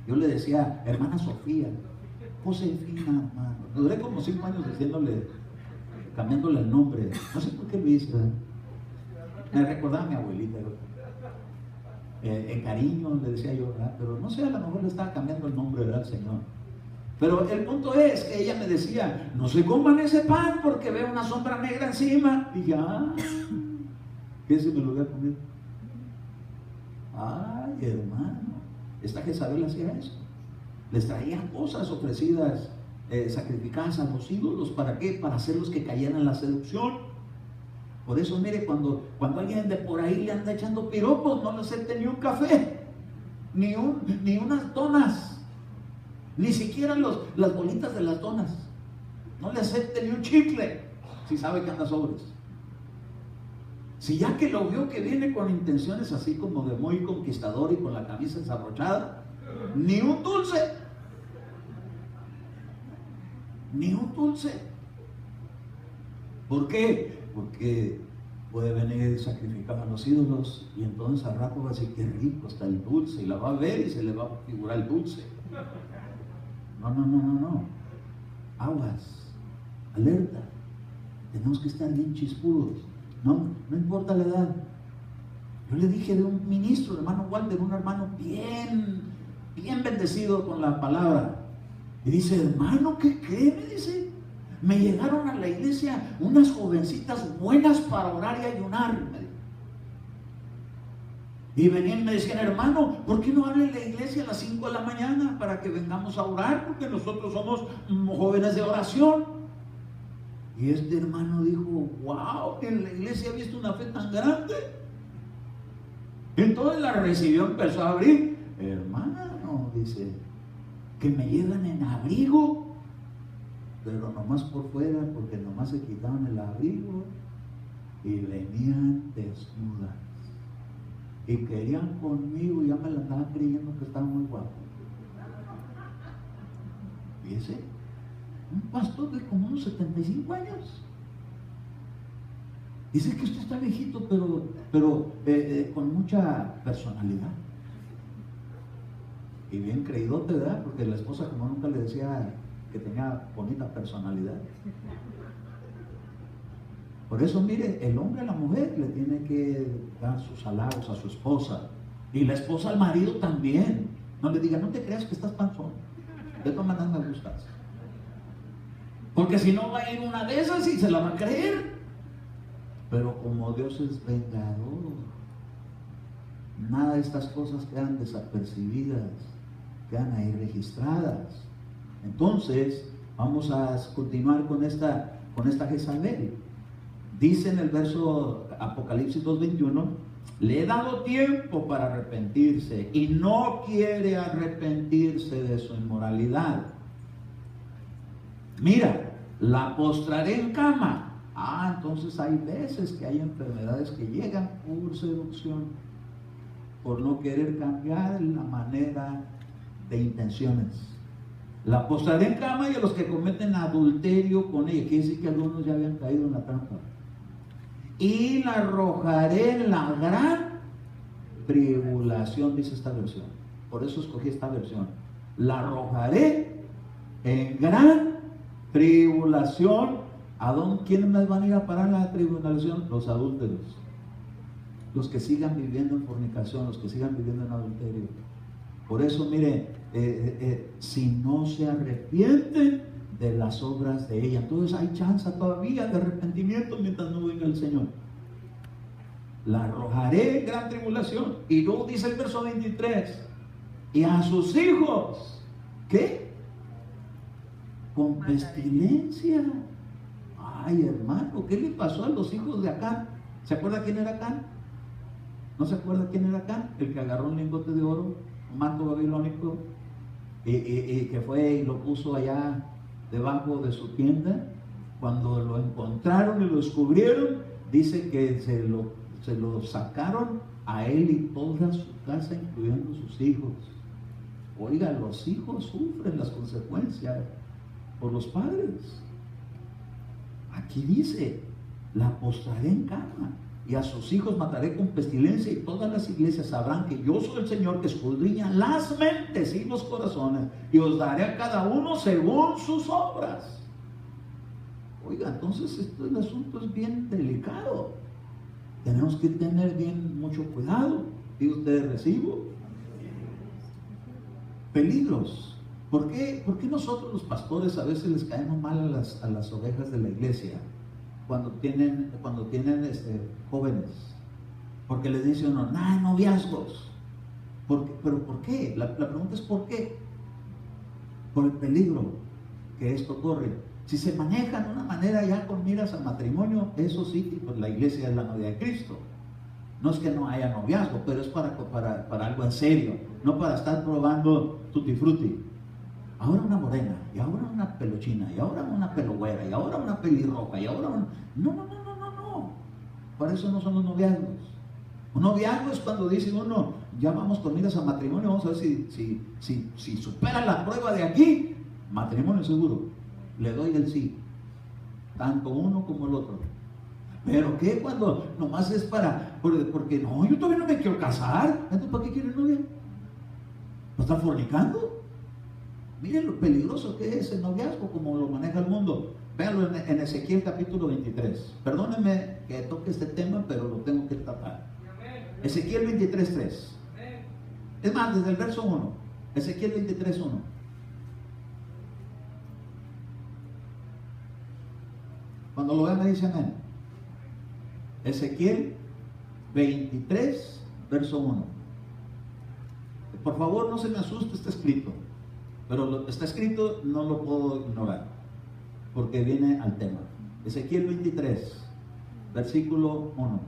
yo le decía: hermana Sofía, Josefina, hermano. Duré como 5 años diciéndole, cambiándole el nombre. No sé por qué lo hice. Me recordaba a mi abuelita. En cariño le decía yo, ¿verdad? Pero no sé, a lo mejor le estaba cambiando el nombre, ¿verdad, Señor? Pero el punto es que ella me decía: no se coman ese pan porque veo una sombra negra encima. Y ya, ¿qué si me lo voy a comer? Ay, hermano, esta Jezabel hacía eso. Les traía cosas ofrecidas, sacrificadas a los ídolos. ¿Para qué? Para hacerlos que cayeran en la seducción. Por eso, mire, cuando alguien de por ahí le anda echando piropos, no le acepte ni un café, ni unas donas, ni siquiera las bolitas de las donas. No le acepte ni un chicle, si sabe que anda sobres. Si ya que lo vio que viene con intenciones así como de muy conquistador y con la camisa desabrochada, ni un dulce. Ni un dulce. ¿Por qué? Porque puede venir sacrificado a los ídolos y entonces al rato va a decir: qué rico está el dulce, y la va a ver y se le va a figurar el dulce. No. Aguas. alerta. Tenemos que estar bien chispudos. No importa la edad. Yo le dije de un ministro, el hermano Walter, un hermano bien bendecido con la palabra. Y dice, hermano, ¿qué cree? Me dice, me llegaron a la iglesia unas jovencitas buenas para orar y ayunar. Me dijo. Y venían y me decían, hermano, ¿por qué no habla en la iglesia a las 5 de la mañana para que vengamos a orar? Porque nosotros somos jóvenes de oración. Y este hermano dijo, wow, en la iglesia he visto una fe tan grande. Entonces la recibió, empezó a abrir. Hermano, dice, que me llevan en abrigo, pero nomás por fuera, porque nomás se quitaban el abrigo y venían desnudas. Y querían conmigo y ya me la andaba creyendo que estaba muy guapo. Fíjese, un pastor de como unos 75 años. Dice que usted está viejito, pero con mucha personalidad. Y bien creídote, ¿verdad? Porque la esposa como nunca le decía que tenía bonita personalidad. Por eso, mire, el hombre a la mujer le tiene que dar sus halagos a su esposa. Y la esposa al marido también. No le diga, no te creas que estás panzón. De todas maneras me gustas. Porque si no va a ir una de esas y se la va a creer. Pero como Dios es vengador, nada de estas cosas quedan desapercibidas, quedan ahí registradas. Entonces, vamos a continuar con esta Jezabel. Dice en el verso Apocalipsis 2:21, le he dado tiempo para arrepentirse y no quiere arrepentirse de su inmoralidad. Mira, la postraré en cama. Entonces hay veces que hay enfermedades que llegan por seducción, por no querer cambiar la manera de intenciones. La postraré en cama y a los que cometen adulterio con ella. Quiere decir que algunos ya habían caído en la trampa. Y la arrojaré en la gran tribulación, dice esta versión. Por eso escogí esta versión. La arrojaré en gran tribulación. ¿Quiénes más van a ir a parar la tribulación? Los adúlteros. Los que sigan viviendo en fornicación, los que sigan viviendo en adulterio. Por eso, mire, si no se arrepienten de las obras de ella, entonces hay chance todavía de arrepentimiento mientras no venga el Señor. La arrojaré en gran tribulación. Y luego dice el verso 23, y a sus hijos, ¿qué? Con pestilencia. Ay, hermano, ¿qué le pasó a los hijos de Acán? ¿Se acuerda quién era Acán? ¿No se acuerda quién era Acán? El que agarró un lingote de oro, un manto babilónico, y que fue y lo puso allá debajo de su tienda. Cuando lo encontraron y lo descubrieron, dice que se lo sacaron a él y toda su casa, incluyendo sus hijos. Oiga, los hijos sufren las consecuencias por los padres. Aquí dice, la postraré en cama y a sus hijos mataré con pestilencia, y todas las iglesias sabrán que yo soy el Señor que escudriña las mentes y los corazones, y os daré a cada uno según sus obras. Oiga, entonces el asunto es bien delicado. Tenemos que tener bien mucho cuidado. ¿Y ustedes recibo? Peligros. ¿Por qué nosotros los pastores a veces les caemos mal a las ovejas de la iglesia cuando tienen jóvenes? Porque les dice uno, noviazgos. ¿Pero por qué? La pregunta es ¿por qué? Por el peligro que esto corre. Si se maneja de una manera ya con miras al matrimonio, eso sí, pues la iglesia es la novia de Cristo. No es que no haya noviazgo, pero es para algo en serio, no para estar probando tutti frutti. Ahora una morena, y ahora una peluchina, y ahora una pelogüera, y ahora una pelirroja, y ahora una... No. Para eso no son los noviazgos. Un noviazgo es cuando dice uno, ya vamos con miras al matrimonio, vamos a ver si supera la prueba de aquí, matrimonio seguro, le doy el sí, tanto uno como el otro. Pero ¿qué? Cuando nomás es porque no, yo todavía no me quiero casar. Entonces, ¿para qué quieres novia? ¿No estás fornicando? Miren lo peligroso que es el noviazgo, como lo maneja el mundo. Véanlo en Ezequiel capítulo 23. Perdónenme que toque este tema, pero lo tengo que tratar. Ezequiel 23:3. Es más, desde el verso 1. Ezequiel 23:1. Cuando lo vean me dicen amén. Ezequiel 23, verso 1. Por favor, no se me asuste, está escrito. Pero lo que está escrito no lo puedo ignorar, porque viene al tema. Ezequiel 23, versículo 1.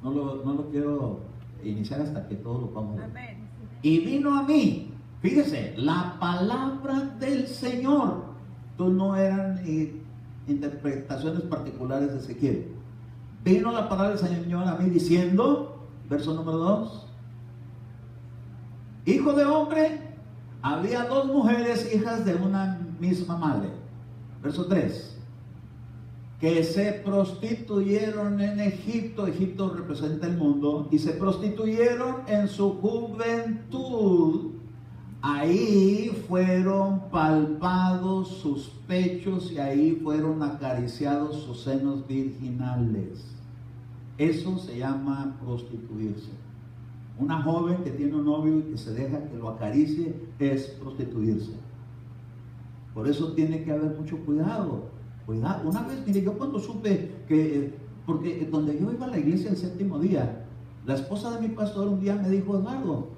No lo quiero iniciar hasta que todos lo podamos ver. Y vino a mí, fíjese, la palabra del Señor. Entonces no eran interpretaciones particulares de Ezequiel. Vino la palabra del Señor a mí diciendo, verso número 2, hijo de hombre, había dos mujeres hijas de una misma madre. Verso 3, que se prostituyeron en Egipto. Egipto representa el mundo. Y se prostituyeron en su juventud. Ahí fueron palpados sus pechos y ahí fueron acariciados sus senos virginales. Eso se llama prostituirse. Una joven que tiene un novio y que se deja que lo acaricie es prostituirse. Por eso tiene que haber mucho cuidado. Cuidado. Una vez, mire, yo cuando supe que, porque donde yo iba a la iglesia el séptimo día, la esposa de mi pastor un día me dijo, Eduardo,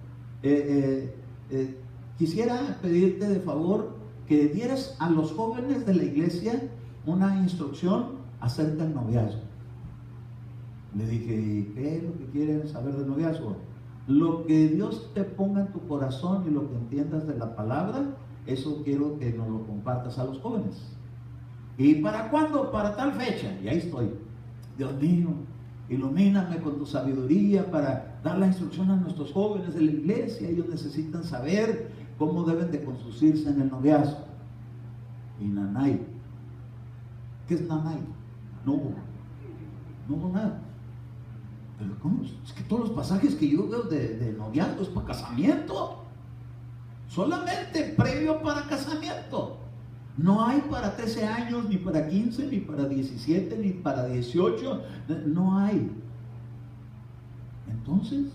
quisiera pedirte de favor que dieras a los jóvenes de la iglesia una instrucción acerca del noviazgo. Le dije, ¿y qué es lo que quieren saber del noviazgo? Lo que Dios te ponga en tu corazón y lo que entiendas de la palabra, eso quiero que nos lo compartas a los jóvenes. ¿Y para cuándo? Para tal fecha. Y ahí estoy. Dios mío, ilumíname con tu sabiduría para dar la instrucción a nuestros jóvenes de la iglesia. Ellos necesitan saber cómo deben de conducirse en el noviazgo. Y nanay. ¿Qué es nanay? No hubo nada. Pero ¿cómo? Es que todos los pasajes que yo veo de noviazgo es para casamiento. Solamente previo para casamiento. No hay para 13 años, ni para 15, ni para 17, ni para 18. No hay. Entonces,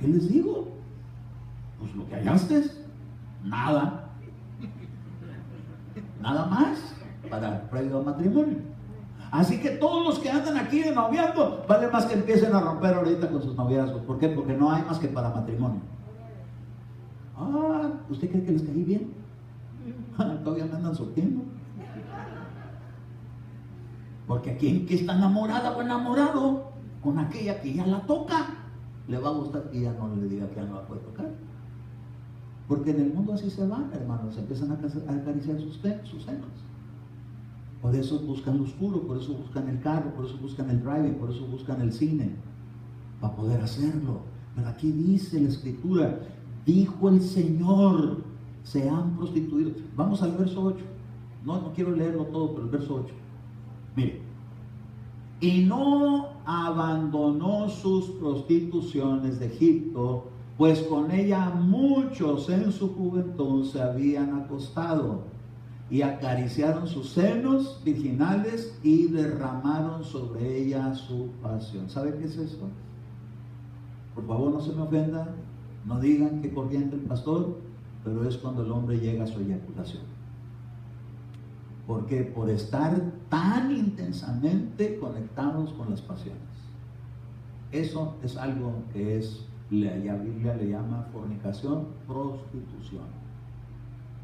¿qué les digo? Pues lo que hallaste, nada. Nada más para previo matrimonio. Así que todos los que andan aquí de noviazgo, vale más que empiecen a romper ahorita con sus noviazgos. ¿Por qué? Porque no hay más que para matrimonio. Ah, ¿usted cree que les caí bien? Todavía me andan surtiendo. Porque a quien que está enamorada o enamorado con aquella que ya la toca, le va a gustar que ya no le diga que ya no la puede tocar. Porque en el mundo así se van, hermanos, se empiezan a acariciar sus senos. Por eso buscan lo oscuro, por eso buscan el carro, por eso buscan el driving, por eso buscan el cine, para poder hacerlo. Pero aquí dice la escritura, dijo el Señor, se han prostituido. Vamos al verso 8. No quiero leerlo todo, pero el verso 8. Mire. Y no abandonó sus prostituciones de Egipto, pues con ella muchos en su juventud se habían acostado y acariciaron sus senos virginales y derramaron sobre ella su pasión. ¿Sabe qué es eso? Por favor, no se me ofenda, no digan que corriente el pastor, pero es cuando el hombre llega a su eyaculación. ¿Por qué? Por estar tan intensamente conectados con las pasiones. Eso es algo que la Biblia le llama fornicación, prostitución.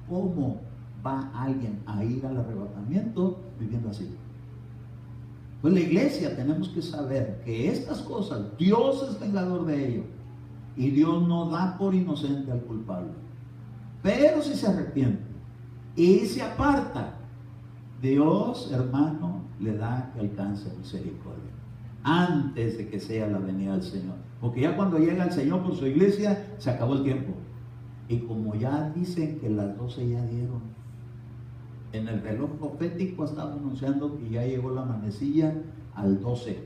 ¿Cómo va alguien a ir al arrebatamiento viviendo así? Pues la iglesia tenemos que saber que estas cosas, Dios es vengador de ello. Y Dios no da por inocente al culpable. Pero si se arrepiente y se aparta, Dios, hermano, le da que alcance misericordia antes de que sea la venida del Señor. Porque ya cuando llega el Señor por su iglesia, se acabó el tiempo. Y como ya dicen que las 12 ya dieron, en el reloj profético estaba anunciando que ya llegó la manecilla al 12.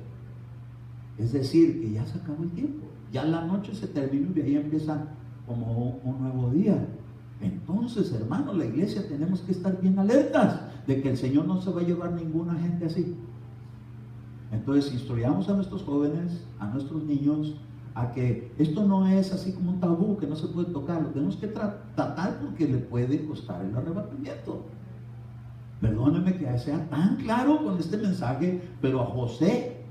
Es decir, que ya se acabó el tiempo, ya la noche se terminó y de ahí empieza como un nuevo día. Entonces, hermanos, la iglesia tenemos que estar bien alertas de que el Señor no se va a llevar ninguna gente así. Entonces, instruyamos a nuestros jóvenes, a nuestros niños, a que esto no es así como un tabú que no se puede tocar, lo tenemos que tratar porque le puede costar el arrebatamiento. Perdónenme que sea tan claro con este mensaje, pero a José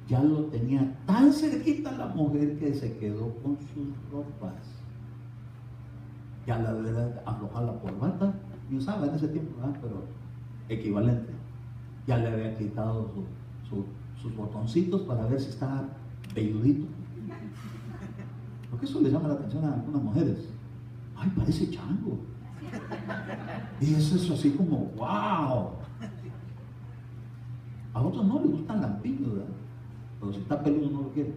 ya lo tenía tan cerquita la mujer que se quedó con sus ropas. Ya la verdad, aflojar la corbata, y usaba en ese tiempo, ¿verdad? Pero equivalente. Ya le había quitado sus botoncitos para ver si estaba velludito. Porque eso le llama la atención a algunas mujeres. Ay, parece chango. Y eso es así como, wow. A otros no les gustan lampiños, ¿verdad? Pero si está peludo no lo quieren.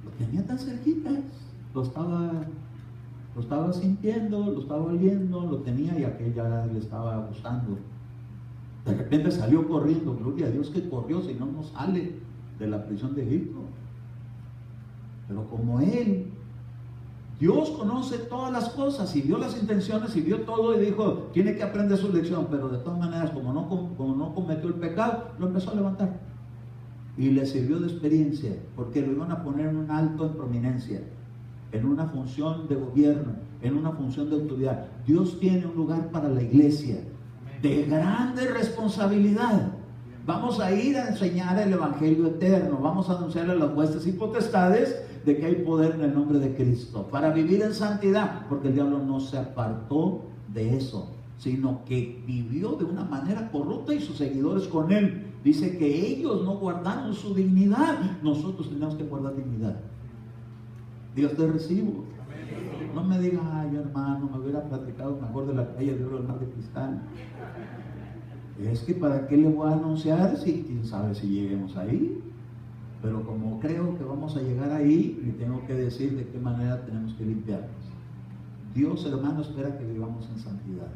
Lo tenía tan cerquita. Lo estaba sintiendo, lo estaba oliendo, lo tenía y aquella le estaba gustando. De repente salió corriendo, gloria a Dios que corrió, si no, no sale de la prisión de Egipto. Pero como él, Dios conoce todas las cosas y vio las intenciones y vio todo y dijo, tiene que aprender su lección, pero de todas maneras, como no cometió el pecado, lo empezó a levantar. Y le sirvió de experiencia, porque lo iban a poner en un alto en prominencia, en una función de gobierno, en una función de autoridad. Dios tiene un lugar para la iglesia de grande responsabilidad. Vamos a ir a enseñar el evangelio eterno, vamos a anunciarle a las huestes y potestades de que hay poder en el nombre de Cristo para vivir en santidad, porque el diablo no se apartó de eso, sino que vivió de una manera corrupta y sus seguidores con él. Dice que ellos no guardaron su dignidad, nosotros tenemos que guardar dignidad. Dios te recibo. No me digas, ay hermano, me hubiera platicado mejor de la calle de oro del mar de cristal. Es que para qué le voy a anunciar si quién sabe si lleguemos ahí. Pero como creo que vamos a llegar ahí, le tengo que decir de qué manera tenemos que limpiarnos. Dios, hermano, espera que vivamos en santidad.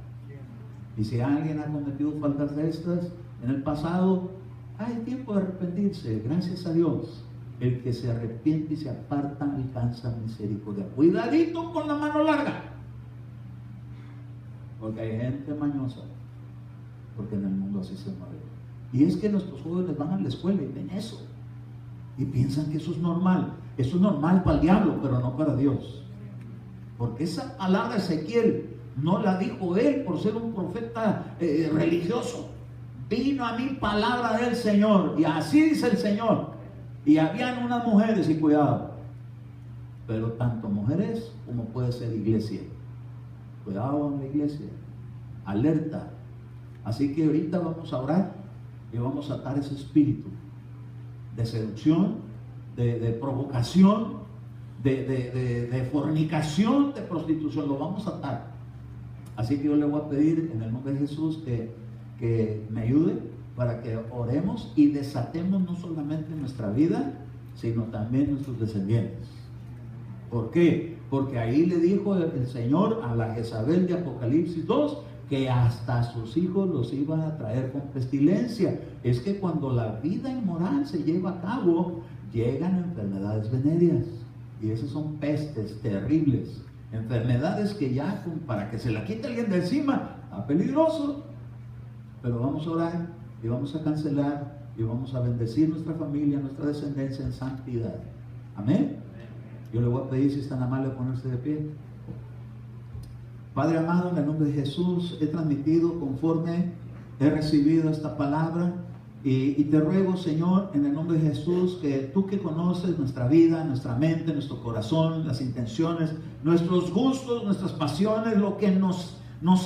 Y si alguien ha cometido faltas de estas en el pasado, hay tiempo de arrepentirse, gracias a Dios. El que se arrepiente y se aparta alcanza misericordia. Cuidadito con la mano larga, porque hay gente mañosa, porque en el mundo así se mueve. Y es que nuestros jóvenes van a la escuela y ven eso y piensan que eso es normal. Eso es normal para el diablo, pero no para Dios, porque esa palabra Ezequiel no la dijo él por ser un profeta religioso. Vino a mí palabra del Señor, y así dice el Señor. Y habían unas mujeres, y cuidado, pero tanto mujeres como puede ser iglesia. Cuidado con la iglesia, alerta. Así que ahorita vamos a orar y vamos a atar ese espíritu de seducción, de provocación, de fornicación, de prostitución. Lo vamos a atar. Así que yo le voy a pedir en el nombre de Jesús que me ayude para que oremos y desatemos no solamente nuestra vida, sino también nuestros descendientes. ¿Por qué? Porque ahí le dijo el Señor a la Jezabel de Apocalipsis 2 que hasta sus hijos los iba a traer con pestilencia. Es que cuando la vida inmoral se lleva a cabo, llegan enfermedades venéreas, y esas son pestes terribles, enfermedades que ya para que se la quite alguien de encima, está peligroso. Pero vamos a orar y vamos a cancelar y vamos a bendecir nuestra familia, nuestra descendencia en santidad. Amén. Yo le voy a pedir, si es tan amable, ponerse de pie. Padre amado, en el nombre de Jesús, he transmitido conforme he recibido esta palabra, y te ruego, Señor, en el nombre de Jesús, que tú que conoces nuestra vida, nuestra mente, nuestro corazón, las intenciones, nuestros gustos, nuestras pasiones, lo que nos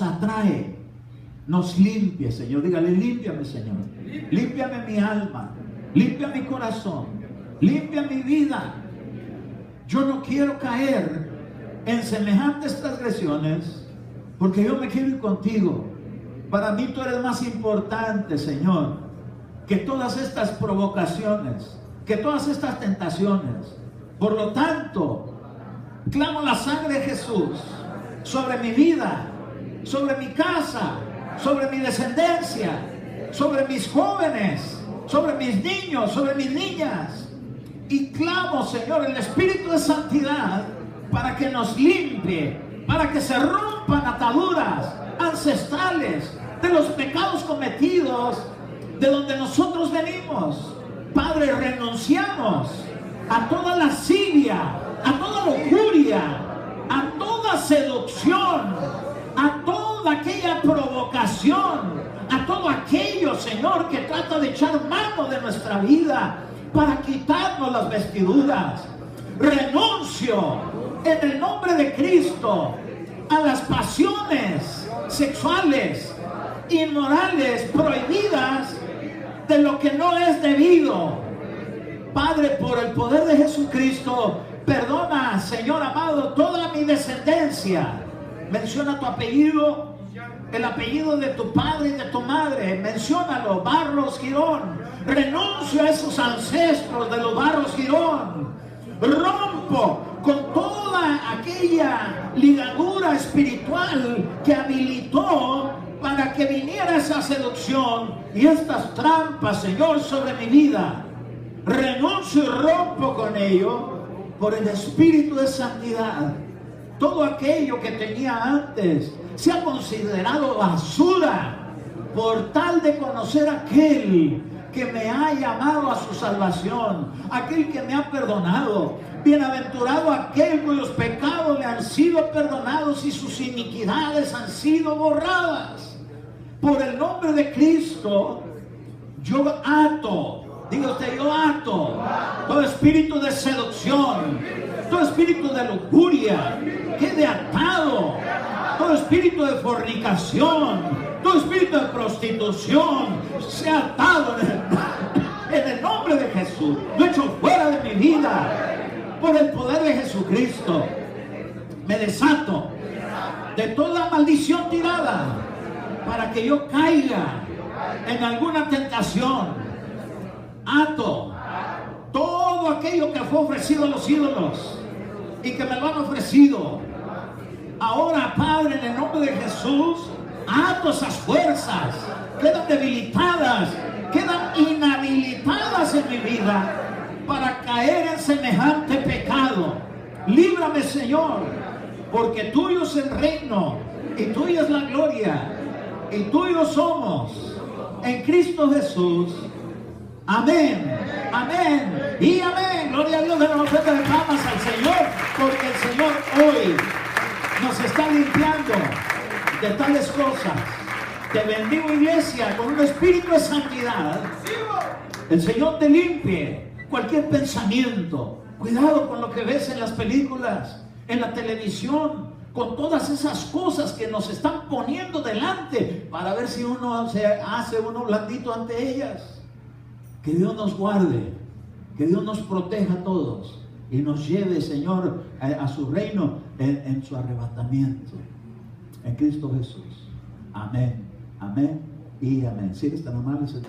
atrae, nos limpie, Señor. Dígale, límpiame, Señor. Límpiame mi alma, limpia mi corazón, limpia mi vida. Yo no quiero caer en semejantes transgresiones, porque yo me quiero ir contigo. Para mí tú eres más importante, Señor, que todas estas provocaciones, que todas estas tentaciones. Por lo tanto, clamo la sangre de Jesús sobre mi vida, sobre mi casa, sobre mi descendencia, sobre mis jóvenes, sobre mis niños, sobre mis niñas. Y clamo, Señor, el Espíritu de santidad para que nos limpie, para que se rompan ataduras ancestrales de los pecados cometidos de donde nosotros venimos. Padre, renunciamos a toda lascivia, a toda lujuria, a toda seducción, a toda aquella provocación, a todo aquello, Señor, que trata de echar mano de nuestra vida para quitarnos las vestiduras. Renuncio en el nombre de Cristo a las pasiones sexuales, inmorales, prohibidas, de lo que no es debido. Padre, por el poder de Jesucristo, perdona, Señor amado, toda mi descendencia. Menciona tu apellido, el apellido de tu padre y de tu madre. Menciónalo, Barros Girón. Renuncio a esos ancestros de los Barros Girón. Rompo con toda aquella ligadura espiritual que habilitó para que viniera esa seducción y estas trampas, Señor, sobre mi vida. Renuncio y rompo con ello por el Espíritu de santidad. Todo aquello que tenía antes se ha considerado basura por tal de conocer a aquel que me ha llamado a su salvación, aquel que me ha perdonado. Bienaventurado aquel cuyos pecados le han sido perdonados y sus iniquidades han sido borradas. Por el nombre de Cristo, yo ato, diga usted, yo ato todo espíritu de seducción, todo espíritu de lujuria, quede atado, todo espíritu de fornicación, todo espíritu de prostitución, sea atado en el nombre de Jesús. Lo echo fuera de mi vida. Por el poder de Jesucristo, me desato de toda maldición tirada para que yo caiga en alguna tentación. Ato todo aquello que fue ofrecido a los ídolos y que me lo han ofrecido. Ahora, Padre, en el nombre de Jesús, ato esas fuerzas, quedan debilitadas, quedan inhabilitadas en mi vida para caer en semejante pecado. Líbrame, Señor, porque tuyo es el reino y tuya es la gloria y tuyo somos en Cristo Jesús. Amén, amén y amén. Gloria a Dios. De la ofrenda de palmas al Señor, porque el Señor hoy nos está limpiando de tales cosas. Te bendigo, iglesia, con un espíritu de santidad. El Señor te limpie cualquier pensamiento. Cuidado con lo que ves en las películas, en la televisión, con todas esas cosas que nos están poniendo delante para ver si uno se hace uno blandito ante ellas. Que Dios nos guarde, que Dios nos proteja a todos y nos lleve, Señor, a su reino en su arrebatamiento en Cristo Jesús. Amén, amén y amén. Si eres tan amable,